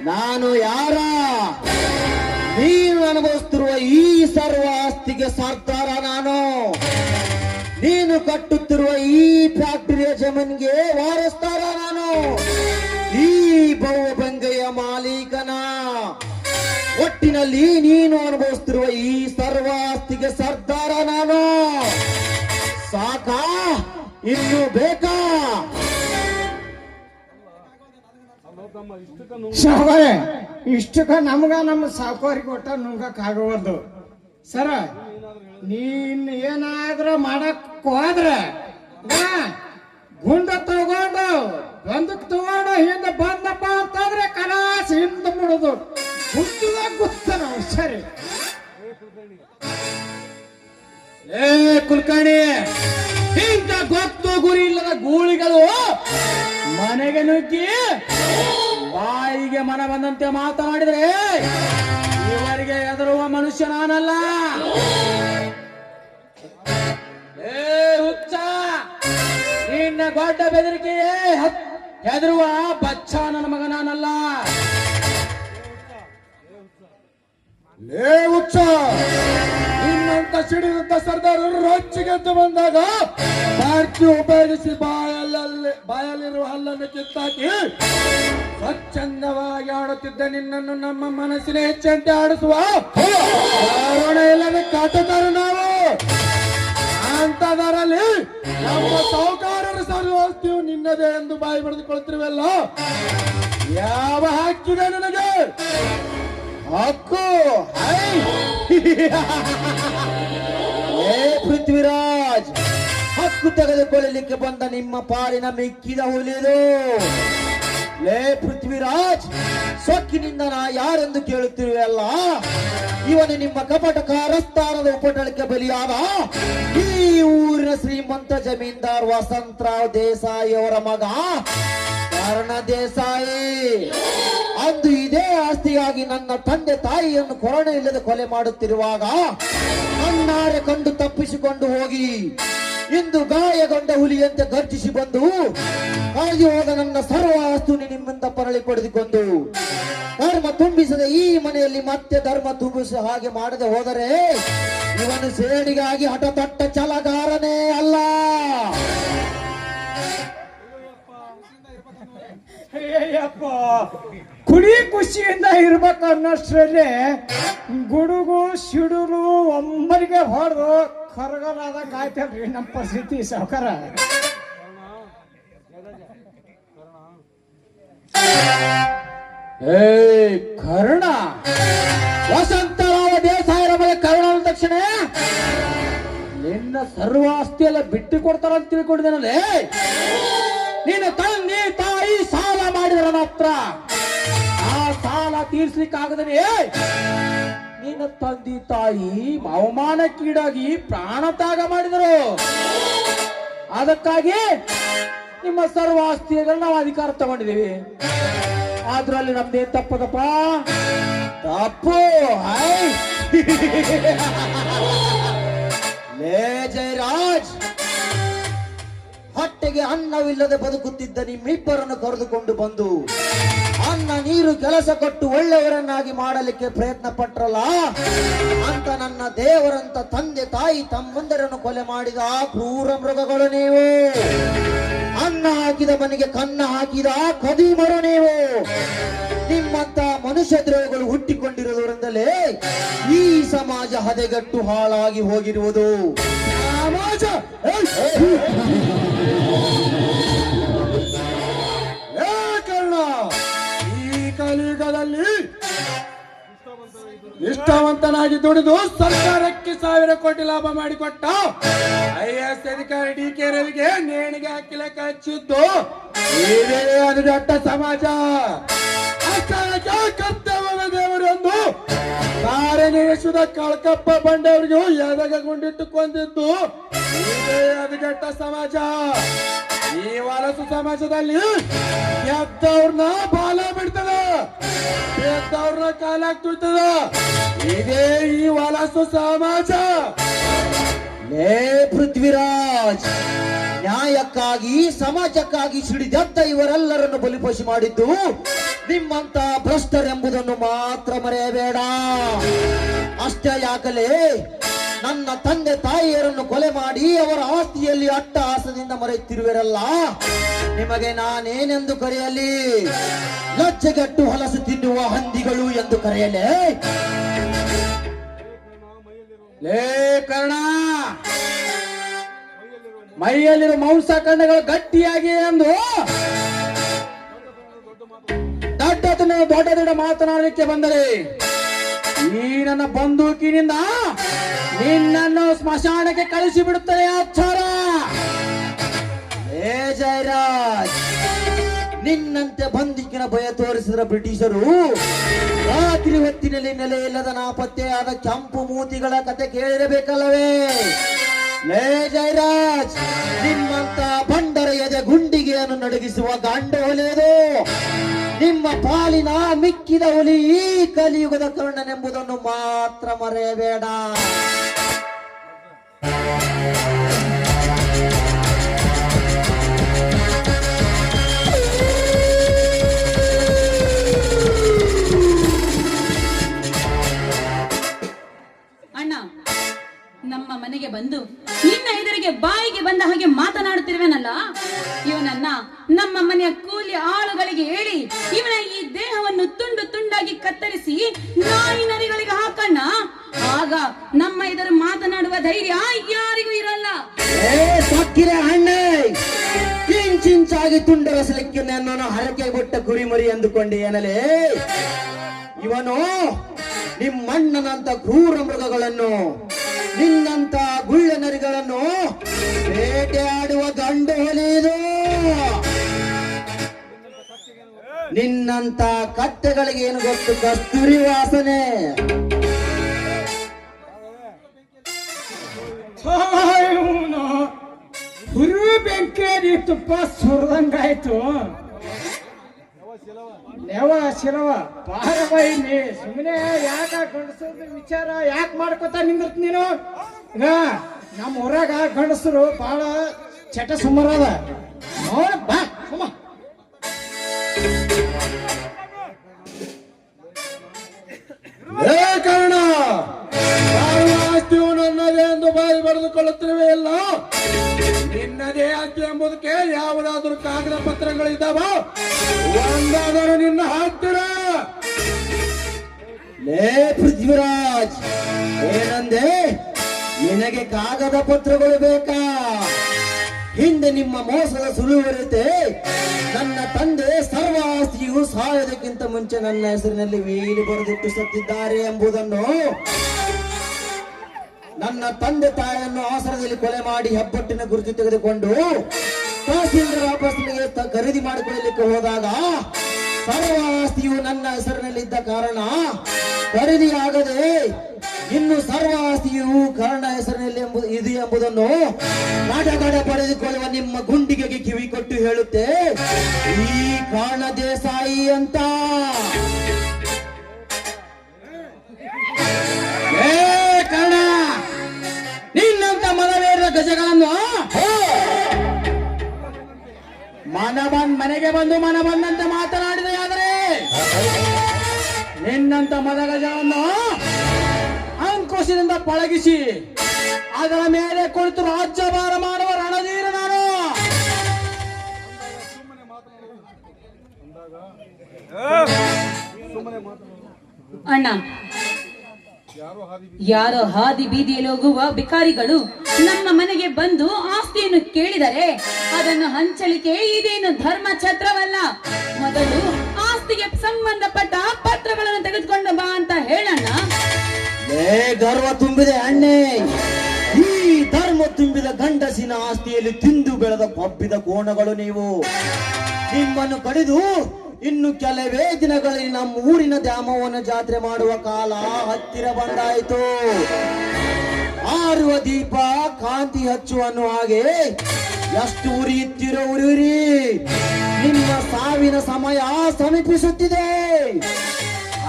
ನಾನು ಯಾರ? ನೀನು ಅನುಭವಿಸುತ್ತಿರುವ ಈ ಸರ್ವ ಆಸ್ತಿಗೆ ಸರ್ದಾರ ನಾನು. ನೀನು ಕಟ್ಟುತ್ತಿರುವ ಈ ಫ್ಯಾಕ್ಟರಿಯ ಜಮೀನಿಗೆ ವಾರಸ್ದಾರ ನಾನು. ಈ ಬಹುಬಂಗಯ್ಯ ಮಾಲೀಕನ. ಒಟ್ಟಿನಲ್ಲಿ ನೀನು ಅನುಭವಿಸುತ್ತಿರುವ ಈ ಸರ್ವ ಆಸ್ತಿಗೆ ಸರ್ದಾರ ನಾನು. ಸಾಕಾ? ಇನ್ನು ಬೇಕಾ? ಸಾವುಕಾರೆ, ಇಷ್ಟಕ್ಕ ನಮ್ಗ ನಮ್ಮ ಸಾವುಕಾರಿಗೆ ಒಟ್ಟ ನುಂಗಕ್ ಆಗವಲ್ದು ಸರ. ನೀನ್ ಏನಾದ್ರೂ ಮಾಡಕ್ ಹೋದ್ರೆ ಗುಂಡ ತಗೊಂಡು ಬಂದಕ್ ತಗೊಂಡು ಹಿಂದೆ ಬಂದಪ್ಪ ಅಂತಂದ್ರೆ ಕಲಾಸ ಹಿಂದೆ ಮುಡುದು ಗುತ್ತದಾಗ ಗುತ್ತ ನಾವು ಸರಿ. ಏ ಕುಲಕರ್ಣಿ, ಇಂಥ ಗೊತ್ತು ಗುರಿ ಇಲ್ಲದ ಗೂಳಿಗಳು ಮನೆಗೆ ನುಗ್ಗಿ ಬಾಯಿಗೆ ಮನ ಬಂದಂತೆ ಮಾತನಾಡಿದರೆ ಇವರಿಗೆ ಹೆದರುವ ಮನುಷ್ಯ ನಾನಲ್ಲ. ಏ ಹುಚ್ಚ, ನಿನ್ನ ಗೊಡ್ಡ ಬೆದರಿಕೆಯೇ ಹೆದರುವ ಬಚ್ಚ ನನ್ನ ಮಗ ನಾನಲ್ಲ. ಲೇ ಹುಚ್ಚ, ನಿನ್ನಂತ ಸಿಡಿದಂತ ಸರ್ದಾರರು ರೊಚ್ಚಿಗೆದ್ದು ಬಂದಾಗ ಬಾರ್ಕಿ ಉಪಯೋಗಿಸಿ ಬಾಯಲ್ಲಿರುವ ಹಲ್ಲನ್ನು ಕಿತ್ತಾಕಿ ಸ್ವಚ್ಛಂದವಾಗಿ ಆಡುತ್ತಿದ್ದ ನಿನ್ನನ್ನು ನಮ್ಮ ಮನಸ್ಸಿನ ಹೆಚ್ಚಂತೆ ಆಡಿಸುವ ಕಾರಣ ಇಲ್ಲದೆ ಕಾಟುತ್ತಾರ ನಾವು. ಅಂತದರಲ್ಲಿ ನಮ್ಮ ಸಾಹುಕಾರರ ಸರ್ವಾಸ್ತಿಯು ನಿನ್ನದೇ ಎಂದು ಬಾಯಿ ಬರೆದುಕೊಳ್ತಿರುವಲ್ಲ, ಯಾವ ಹಕ್ಕಿದೆ ನನಗೆ? ಹಕ್ಕು ಏ ಪೃಥ್ವಿರಾಜ್, ಹಕ್ಕು ತೆಗೆದುಕೊಳ್ಳಲಿಕ್ಕೆ ಬಂದ ನಿಮ್ಮ ಪಾಲಿನ ಮಿಕ್ಕಿದ ಹುಲಿದು. ಲೇ ಪೃಥ್ವಿರಾಜ್, ಸೊಕ್ಕಿನಿಂದ ನಾ ಯಾರೆಂದು ಕೇಳುತ್ತಿರುವೆಯಲ್ಲ, ಇವನು ನಿಮ್ಮ ಕಪಟ ಕಾರಸ್ಥಾನದ ಉಪಟಳಕ್ಕೆ ಬಲಿಯಾದ ಈ ಊರಿನ ಶ್ರೀಮಂತ ಜಮೀನ್ದಾರ್ ವಸಂತರಾವ್ ದೇಸಾಯಿ ಅವರ ಮಗ ಕರ್ಣ ದೇಸಾಯಿ. ಅಂದು ಇದೇ ಆಸ್ತಿಯಾಗಿ ನನ್ನ ತಂದೆ ತಾಯಿಯನ್ನು ಕೊರೋನಾ ಇಲ್ಲದೆ ಕೊಲೆ ಮಾಡುತ್ತಿರುವಾಗ ನನ್ನಾರೆ ಕಂಡು ತಪ್ಪಿಸಿಕೊಂಡು ಹೋಗಿ ಇಂದು ಗಾಯಗೊಂಡ ಹುಲಿಯಂತೆ ಗರ್ಜಿಸಿ ಬಂದು ಹಾಗೆ ಹೋದ ನನ್ನ ಸರ್ವ ಆಸ್ತಿ ನಿಮ್ಮಿಂದ ಪರಳಿ ಪಡೆದುಕೊಂಡು ಧರ್ಮ ತುಂಬಿಸದೆ ಈ ಮನೆಯಲ್ಲಿ ಮತ್ತೆ ಧರ್ಮ ತುಂಬಿಸ ಹಾಗೆ ಮಾಡದೆ ಹೋದರೆ ಇವನು ಸೇಡಿಗಾಗಿ ಹಠತೊಟ್ಟ ಛಲಗಾರನೇ ಅಲ್ಲ. ಅಯ್ಯಪ್ಪ, ಕುಡಿ ಖುಷಿಯಿಂದ ಇರ್ಬೇಕು ಅನ್ನೋಷ್ಟ್ರಲ್ಲಿ ಗುಡುಗು ಸಿಡುಲು ಒಮ್ಮರಿಗೆ ಹೊಡೆದು ಕರಗಲಾದಂಗ ಆಯ್ತಲ್ರಿ ನಮ್ಮ ಪರಿಸ್ಥಿತಿ ಸಾವುಕಾರ. ಏ ಕರ್ಣ, ವಸಂತರಾವ ದೇಸಾಯರ ಮೇಲೆ ಕರ್ಣ ಅಂದ ತಕ್ಷಣ ನಿನ್ನ ಸರ್ವಾಸ್ತಿ ಎಲ್ಲ ಬಿಟ್ಟು ಕೊಡ್ತಾರಂತ ತಿಳ್ಕೊಂಡಿದ್ದೇನಲ್ಲೇ. ನಿನ್ನ ತಂದೆ ತಾಯಿ ಸಾಲ ಮಾಡಿದ್ರ ನನ್ನ ಹತ್ರ, ಆ ಸಾಲ ತೀರ್ಸ್ಲಿಕ್ಕಾಗದೇ ನಿನ್ನ ತಂದೆ ತಾಯಿ ಅವಮಾನಕ್ಕೀಡಾಗಿ ಪ್ರಾಣ ತ್ಯಾಗ ಮಾಡಿದರು. ಅದಕ್ಕಾಗಿ ನಿಮ್ಮ ಸರ್ವಾಸ್ತಿಗಳನ್ನು ನಾವು ಅಧಿಕಾರ ತಗೊಂಡಿದ್ದೀವಿ. ಅದ್ರಲ್ಲಿ ನಮ್ದೇನ್ ತಪ್ಪದಪ್ಪ? ತಪ್ಪು ಲೇ ಜಯರಾಜ್, ಹೊಟ್ಟೆಗೆ ಅನ್ನವಿಲ್ಲದೆ ಬದುಕುತ್ತಿದ್ದ ನಿಮ್ಮಿಬ್ಬರನ್ನು ಕರೆದುಕೊಂಡು ಬಂದು ಅನ್ನ ನೀರು ಕೆಲಸ ಕೊಟ್ಟು ಒಳ್ಳೆಯವರನ್ನಾಗಿ ಮಾಡಲಿಕ್ಕೆ ಪ್ರಯತ್ನ ಪಟ್ರಲ್ಲ ಅಂತ ನನ್ನ ದೇವರಂತ ತಂದೆ ತಾಯಿ ತಮ್ಮಂದರನ್ನು ಕೊಲೆ ಮಾಡಿದ ಕ್ರೂರ ಮೃಗಗಳು ನೀವು. ಅನ್ನ ಹಾಕಿದ ಮನೆಗೆ ಕನ್ನ ಹಾಕಿದ ಕದಿಮರು ನೀವು. ನಿಮ್ಮಂತ ಮನುಷ್ಯ ದ್ರೋಹಗಳು ಹುಟ್ಟಿಕೊಂಡಿರುವುದರಿಂದಲೇ ಈ ಸಮಾಜ ಹದೆಗಟ್ಟು ಹಾಳಾಗಿ ಹೋಗಿರುವುದು. ಸಮಾಜ ಕರ್ಣ, ಈ ಕಲಿಯುಗದಲ್ಲಿ ನಿಷ್ಠಾವಂತನಾಗಿ ದುಡಿದು ಸರ್ಕಾರಕ್ಕೆ 1000 ಕೋಟಿ ಲಾಭ ಮಾಡಿಕೊಟ್ಟ IAS ಅಧಿಕಾರಿ DK ರವಿಗೆ ನೇಣಿಗೆ ಹಾಕಿ ಲೆಕ್ಕ ಹಚ್ಚಿದ್ದು ಇದೇ ಅದು ದೊಡ್ಡ ಸಮಾಜ. ಅಷ್ಟಕ್ಕೆ ಕರ್ತವ್ಯದ ದೇವರು ಎಂದು ಕಾರ್ಯನಿರ್ವಹಿಸಿದ ಕಳಕಪ್ಪ ಬಂಡವರಿಗೂ ಎದಗಗೊಂಡಿಟ್ಟು ಕೊಂದಿದ್ದು ಇದೇ ಅದು ದೊಡ್ಡ ಸಮಾಜ. ಈ ವಲಸು ಸಮಾಜದಲ್ಲಿ ಎದ್ದವ್ರನ್ನ ಬಾಲ ಬಿಡ್ತದ, ಎದ್ದವ್ರನ್ನ ಕಾಲಾಗ್ ತುಳಿತದ. ಇದೇ ಈ ವಲಸು ಸಮಾಜ. ಲೇ ಪೃಥ್ವಿರಾಜ್, ನ್ಯಾಯಕ್ಕಾಗಿ ಸಮಾಜಕ್ಕಾಗಿ ಸಿಡಿದೆದ್ದ ಇವರೆಲ್ಲರನ್ನು ಬಲಿಪಶು ಮಾಡಿದ್ದು ನಿಮ್ಮಂತ ಭ್ರಷ್ಟರೆಂಬುದನ್ನು ಮಾತ್ರ ಮರೆಯಬೇಡ. ಅಷ್ಟೇ ಯಾಕಲೇ ನನ್ನ ತಂದೆ ತಾಯಿಯರನ್ನು ಕೊಲೆ ಮಾಡಿ ಅವರ ಆಸ್ತಿಯಲ್ಲಿ ಅಟ್ಟಹಾಸದಿಂದ ಮರೆಯುತ್ತಿರುವಿರಲ್ಲ, ನಿಮಗೆ ನಾನೇನೆಂದು ಕರೆಯಲಿ? ಲಜ್ಜೆಗೆಟ್ಟು ಹೊಲಸು ತಿನ್ನುವ ಹಂದಿಗಳು ಎಂದು ಕರೆಯಲೇ? ಲೇ ಕರ್ಣ, ಮೈಯಲ್ಲಿರುವ ಮಾಂಸಖಂಡಗಳು ಗಟ್ಟಿಯಾಗಿ ಎಂದು ದೊಡ್ಡ ದೊಡ್ಡ ಮಾತನಾಡಲಿಕ್ಕೆ ಬಂದರೆ ಈ ನನ್ನ ಬಂದೂಕಿನಿಂದ ನಿನ್ನನ್ನು ಸ್ಮಶಾನಕ್ಕೆ ಕಳಿಸಿ ಬಿಡುತ್ತದೆ ಆಚಾರ. ಏ ಜಯರಾಜ್, ನಿನ್ನಂತೆ ಬಂದಿಕ್ಕಿನ ಭಯ ತೋರಿಸಿದ ಬ್ರಿಟಿಷರು ರಾತ್ರಿ ಹೊತ್ತಿನಲ್ಲಿ ನೆಲೆಯಿಲ್ಲದ ನಾಪತ್ತೆಯಾದ ಕೆಂಪು ಮೂತಿಗಳ ಕತೆ ಕೇಳಿರಬೇಕಲ್ಲವೇ? ಲೇ ಜಯರಾಜ್, ನಿಮ್ಮಂತ ಬಂಡರ ಎದೆ ಗುಂಡಿಗೆಯನ್ನು ನಡಗಿಸುವ ಗಂಡ ಹೊಲೆಯದು ನಿಮ್ಮ ಪಾಲಿನ ಮಿಕ್ಕಿದ ಹುಲಿ ಈ ಕಲಿಯುಗದ ಕರ್ಣನೆಂಬುದನ್ನು ಮಾತ್ರ ಮರೆಯಬೇಡ. ಅಣ್ಣ, ನಮ್ಮ ಮನೆಗೆ ಬಂದು ನಿನ್ನ ಎದುರಿಗೆ ಬಾಯಿಗೆ ಬಂದ ಹಾಗೆ ಮಾತನಾಡುತ್ತಿರುವೆನಲ್ಲ, ಇವನನ್ನ ನಮ್ಮ ಮನೆಯ ಕೂಲಿ ಆಳುಗಳಿಗೆ ಹೇಳಿ ಇವನ ಈ ದೇಹವನ್ನು ತುಂಡು ತುಂಡಾಗಿ ಕತ್ತರಿಸಿ ನಾಯಿ ನರಿಗಳಿಗೆ ಹಾಕಣ್ಣ. ಆಗ ನಮ್ಮ ಎದುರು ಮಾತನಾಡುವ ಧೈರ್ಯ ಯಾರಿಗೂ ಇರಲ್ಲ. ಸಾಕಿರ ಅಣ್ಣ, ಇಂಚಿಂಚಾಗಿ ತುಂಡರಸಲಿಕ್ಕೆ ನನ್ನನ್ನು ಹರಕೆ ಬಿಟ್ಟ ಕುರಿಮರಿ ಅಂದುಕೊಂಡೆ ಏನಲೇ? ಇವನು ನಿಮ್ಮಣ್ಣನಂತ ಕ್ರೂರ ಮೃಗಗಳನ್ನು, ನಿನ್ನಂತ ಗುಳ್ಳ ನರಿಗಳನ್ನು ಬೇಟೆಯಾಡುವ ಗಂಡು ಹೊಲಿಯುವುದು. ನಿನ್ನಂತ ಕತ್ತೆಗಳಿಗೆ ಏನು ಗೊತ್ತು ಕಸ್ತೂರಿ ವಾಸನೆ? ಹುರು ಬೆಂಕಿ ತುಪ್ಪ ಸುರಿದಂಗಾಯ್ತು. ಲೇವ ಶಿರವ ಬಾರ ಬೈನಿ, ಸುಮ್ಮನೆ ಯಾಕ ಗಂಡಸರ ವಿಚಾರ ಯಾಕೆ ಮಾಡ್ಕೊತ ನಿಂದಿರ್ತ ನೀನು? ನಮ್ಮ ಊರಾಗ ಗಂಡಸರು ಬಹಳ ಚಟ ಸುಮಾರದ ನೋಡ ಬಾ ಸುಮ್ಮ. ಕಾರಣ ಆಸ್ತಿಯು ನನ್ನದೇ ಎಂದು ಬಾಯಿ ಬರೆದುಕೊಳ್ಳುತ್ತಿರುವೆ ಇಲ್ಲ. ನಿನ್ನದೇ ಆಸ್ತಿ ಎಂಬುದಕ್ಕೆ ಯಾವುದಾದ್ರೂ ಕಾಗದ ಪತ್ರಗಳಿದ್ದಾವ? ಒಂದಾದರೂ ನಿನ್ನ ಹತ್ತಿರ? ಲೇ ಪೃಥ್ವಿರಾಜ್, ಏನಂದೆ? ನಿನಗೆ ಕಾಗದ ಪತ್ರಗಳು ಬೇಕಾ? ಹಿಂದೆ ನಿಮ್ಮ ಮೋಸದ ಸುಳುವರಿತೆ ನನ್ನ ತಂದೆ ಸರ್ವ ಆಸ್ತಿಯು ಸಾಯೋದಕ್ಕಿಂತ ಮುಂಚೆ ನನ್ನ ಹೆಸರಿನಲ್ಲಿ ವೇಲಿ ಬರೆದಿಟ್ಟು ಸತ್ತಿದ್ದಾರೆ ಎಂಬುದನ್ನು, ನನ್ನ ತಂದೆ ತಾಯಿಯನ್ನು ಆಸರದಲ್ಲಿ ಕೊಲೆ ಮಾಡಿ ಹೆಬ್ಬಟ್ಟಿನ ಗುರುತು ತೆಗೆದುಕೊಂಡು ತಹಸೀಲ್ದಾರ್ ಆಫೀಸ್ಗೆ ಖರೀದಿ ಮಾಡಿಕೊಳ್ಳಲಿಕ್ಕೆ ಹೋದಾಗ ಸರ್ವ ಆಸ್ತಿಯು ನನ್ನ ಹೆಸರಿನಲ್ಲಿದ್ದ ಕಾರಣ ಖರೀದಿಯಾಗದೆ ಇನ್ನು ಸರ್ವ ಆಸ್ತಿಯು ಕರ್ಣ ಹೆಸರಿನಲ್ಲಿ ಇದು ಎಂಬುದನ್ನು ನಾಟಗಾಡ ಪಡೆದುಕೊಳ್ಳುವ ನಿಮ್ಮ ಗುಂಡಿಗೆಗೆ ಕಿವಿ ಕೊಟ್ಟು ಹೇಳುತ್ತೆ ಈ ಕರ್ಣ ದೇಸಾಯಿ ಅಂತ. ಕರ್ಣ, ನಿನ್ನಂತ ಮನವೇರ ಗಜಗಳನ್ನು ಮನೆಗೆ ಬಂದು ಮನ ಬಂದಂತೆ ಮಾತನಾಡಿದೆ. ಆದರೆ ನಿನ್ನಂತ ಮದಗಜವನ್ನು ಅಂಕುಶದಿಂದ ಪಳಗಿಸಿ ಅದರ ಮೇಲೆ ಕುಳಿತು ರಾಜ್ಯಭಾರ ಮಾಡುವ ರಣಧೀರ ನಾನು. ಅಣ್ಣ, ಯಾರೋ ಹಾದಿ ಬೀದಿಯಲ್ಲಿ ಹೋಗುವ ಭಿಕಾರಿಗಳು ನಮ್ಮ ಮನೆಗೆ ಬಂದು ಆಸ್ತಿಯನ್ನು ಕೇಳಿದರೆ ಅದನ್ನು ಹಂಚಲಿಕ್ಕೆ ಇದೇನು ಧರ್ಮ ಛತ್ರವಲ್ಲ. ಮೊದಲು ಆಸ್ತಿಗೆ ಸಂಬಂಧಪಟ್ಟ ಪತ್ರಗಳನ್ನು ತೆಗೆದುಕೊಂಡು ಬಾ ಅಂತ ಹೇಳಣ್ಣ. ಗರ್ವ ತುಂಬಿದೆ ಅಣ್ಣೆ. ಈ ಧರ್ಮ ತುಂಬಿದ ಗಂಡಸಿನ ಆಸ್ತಿಯಲ್ಲಿ ತಿಂದು ಬೆಳೆದ ಕೊಬ್ಬಿದ ಕೋಣಗಳು ನೀವು. ನಿಮ್ಮನ್ನು ಕಡಿದು ಇನ್ನು ಕೆಲವೇ ದಿನಗಳಲ್ಲಿ ನಮ್ಮ ಊರಿನ ದ್ಯಾಮವ್ವನ ಜಾತ್ರೆ ಮಾಡುವ ಕಾಲ ಹತ್ತಿರ ಬಂದಾಯಿತು. ಆರುವ ದೀಪ ಕಾಂತಿ ಹಚ್ಚುವ ಅನ್ನುವ ಹಾಗೆ ಎಷ್ಟು ಉರಿಯುತ್ತಿರೋ ಉರಿಯುರಿ. ನಿಮ್ಮ ಸಾವಿನ ಸಮಯ ಸಮೀಪಿಸುತ್ತಿದೆ.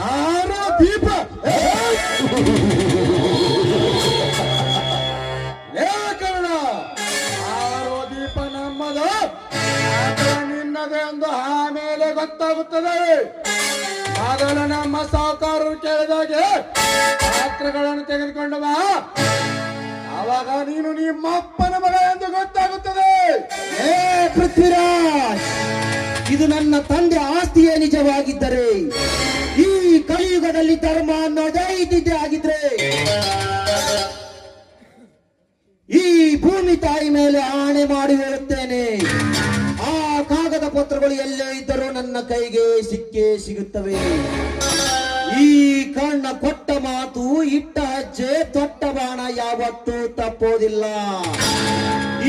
ಆರೋ ದೀಪ ಕರ್ಣ, ಆರೋ ದೀಪ ನಮ್ಮದು ಅಥವಾ ನಿನ್ನದು ಎಂದು ಆಮೇಲೆ ಗೊತ್ತಾಗುತ್ತದೆ. ಮೊದಲು ನಮ್ಮ ಸಾಹುಕಾರರು ಕೇಳಿದಾಗೆ ಪಾತ್ರಗಳನ್ನು ತೆಗೆದುಕೊಂಡು ಬಾ, ಆವಾಗ ನೀನು ನಿಮ್ಮಪ್ಪನ ಮಗ ಎಂದು ಗೊತ್ತಾಗುತ್ತದೆ. ಪೃಥ್ವಿರಾಜ್, ಇದು ನನ್ನ ತಂದೆ ಆಸ್ತಿಯೇ ನಿಜವಾಗಿದ್ದರೆ, ಈ ಕಲಿಯುಗದಲ್ಲಿ ಧರ್ಮ ಅನ್ನೋದೇ ಇದ್ದಿದ್ದೇ ಆಗಿದ್ರೆ, ಈ ಭೂಮಿ ತಾಯಿ ಮೇಲೆ ಆಣೆ ಮಾಡಿ ಹೇಳುತ್ತೇನೆ, ಆ ಕಾಗದ ಪತ್ರಗಳು ಎಲ್ಲೇ ಇದ್ದರೂ ನನ್ನ ಕೈಗೆ ಸಿಕ್ಕೇ ಸಿಗುತ್ತವೆ. ಈ ಕರ್ಣ ಕೊಟ್ಟ ಮಾತು, ಇಟ್ಟ ಹೆಜ್ಜೆ, ತೊಟ್ಟ ಬಾಣ ಯಾವತ್ತೂ ತಪ್ಪೋದಿಲ್ಲ.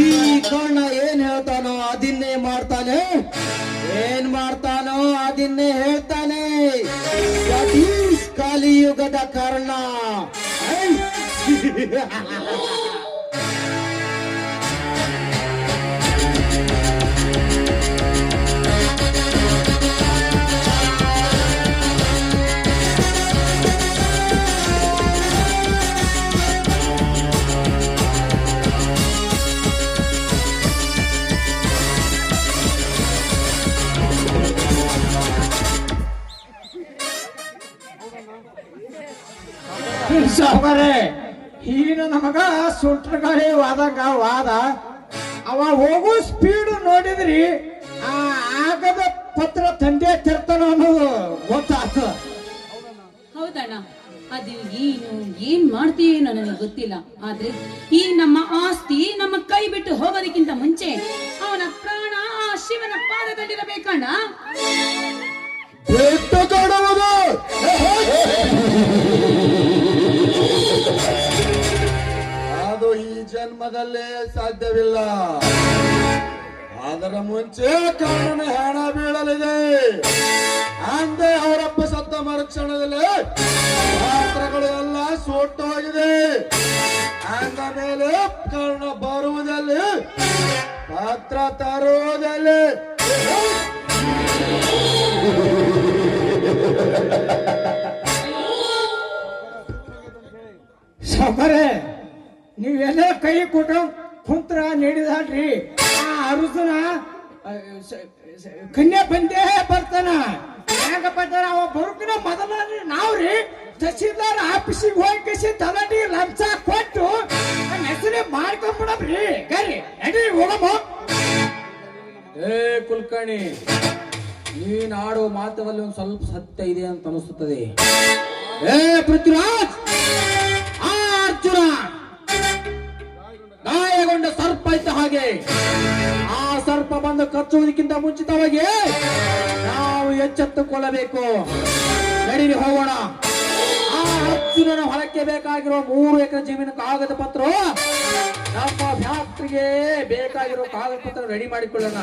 ಈ ಕರ್ಣ ಏನ್ ಹೇಳ್ತಾನೋ ಅದನ್ನೇ ಮಾಡ್ತಾನೆ. ಏನ್ ಮಾಡ್ತಾನೋ ಅದನ್ನೇ ಹೇಳ್ತಾನೆ. ಸತೀಶ್ ಕಲಿಯುಗದ ಕರ್ಣ. ಐ! ಸಾವುಕಾರೆ ಈಗಿನ ನಮಗ ಸುಂಟ್ರ ಗಾಳಿ ವಾದಂಗ ವಾದ ಅವ ಹೋಗೋ ಸ್ಪೀಡ್ ನೋಡಿದ್ರಿ ಆ ಆಗದ ಪತ್ರ ತಂದೆ ತಿರ್ತಾನ ಅನ್ನೋದು ಗೊತ್ತಾತ. ಹೌದಣ್ಣ, ಅದು ಏನ್ ಮಾಡ್ತೀಯೇನೋ ನನಗೆ ಗೊತ್ತಿಲ್ಲ. ಆದ್ರೆ ಈ ನಮ್ಮ ಆಸ್ತಿ ನಮ್ಮ ಕೈ ಬಿಟ್ಟು ಹೋಗೋದಕ್ಕಿಂತ ಮುಂಚೆ ಅವನ ಪ್ರಾಣ ಆ ಶಿವನ ಪಾದದಲ್ಲಿರಬೇಕಣ್ಣ. ಬಿಟ್ಟು ಕೊಡುವುದು ಅದು ಈ ಜನ್ಮದಲ್ಲೇ ಸಾಧ್ಯವಿಲ್ಲ. ಅದರ ಮುಂಚೆ ಕರ್ಣನ ಹೆಣ ಬೀಳಲಿದೆ. ಅಂದೇ ಅವರಪ್ಪ ಸತ್ತ ಮರುಕ್ಷಣದಲ್ಲಿ ಪಾತ್ರಗಳು ಎಲ್ಲ ಸುಟ್ಟು ಹೋಗಿದೆ. ಅಂದ ಮೇಲೆ ಕರ್ಣ ಬರುವುದಲ್ಲಿ ಪಾತ್ರ ತರುವುದಲ್ಲಿ ಸಾವುಕಾರೆ ನೀವೆಲ್ಲ ಕೈ ಕೊಟ್ಟು ಕುಂತ್ರ ನೀಡಿದಾಡ್ರಿ ಆ ಅರುಸನ ಕನ್ಯಾ ಬಂದೇ ಬರ್ತಾನ. ಹೆಂಗ ಬರ್ತಾನ ಅವ ಬರುಕಿನ ಮೊದಲ ನಾವ್ರಿ ತಹಸೀಲ್ದಾರ್ ಆಫೀಸಿಗೆ ಹೋಗಿ ತಲಾಟಿ ಲಂಚ ಕೊಟ್ಟು ನನ್ನ ಹೆಸರೇ ಮಾಡ್ಕೊಂಡ್ಬಿಡಬ್ರಿ. ಗರಿ ನಡಿ ಹೋಗಮ್ಮ. ಏ ಕುಲಕರ್ಣಿ, ನೀನ್ ಆಡೋ ಮಾತುಗಳಲ್ಲಿ ಒಂದ್ ಸ್ವಲ್ಪ ಸತ್ಯ ಇದೆ ಅಂತ ಅನಿಸುತ್ತದೆ. ಏ ಪೃಥ್ವಿರಾಜ್, ಆ ಅರ್ಜುನ ಗಾಯಗೊಂಡ ಸರ್ಪ ಇದ್ದ ಹಾಗೆ. ಆ ಸರ್ಪ ಬಂದು ಕಚ್ಚುವುದಕ್ಕಿಂತ ಮುಂಚಿತವಾಗಿ ನಾವು ಎಚ್ಚೆತ್ತುಕೊಳ್ಳಬೇಕು. ನಡೀರಿ ಹೋಗೋಣ. ಆ ಅರ್ಜುನನ ಹೊಲಕ್ಕೆ ಬೇಕಾಗಿರುವ 3 ಎಕರೆ ಜಮೀನು ಕಾಗದ ಪತ್ರ, ನಮ್ಮ ಫ್ಯಾಕ್ಟ್ರಿಗೆ ಬೇಕಾಗಿರೋ ಕಾಗದ ಪತ್ರ ರೆಡಿ ಮಾಡಿಕೊಳ್ಳೋಣ.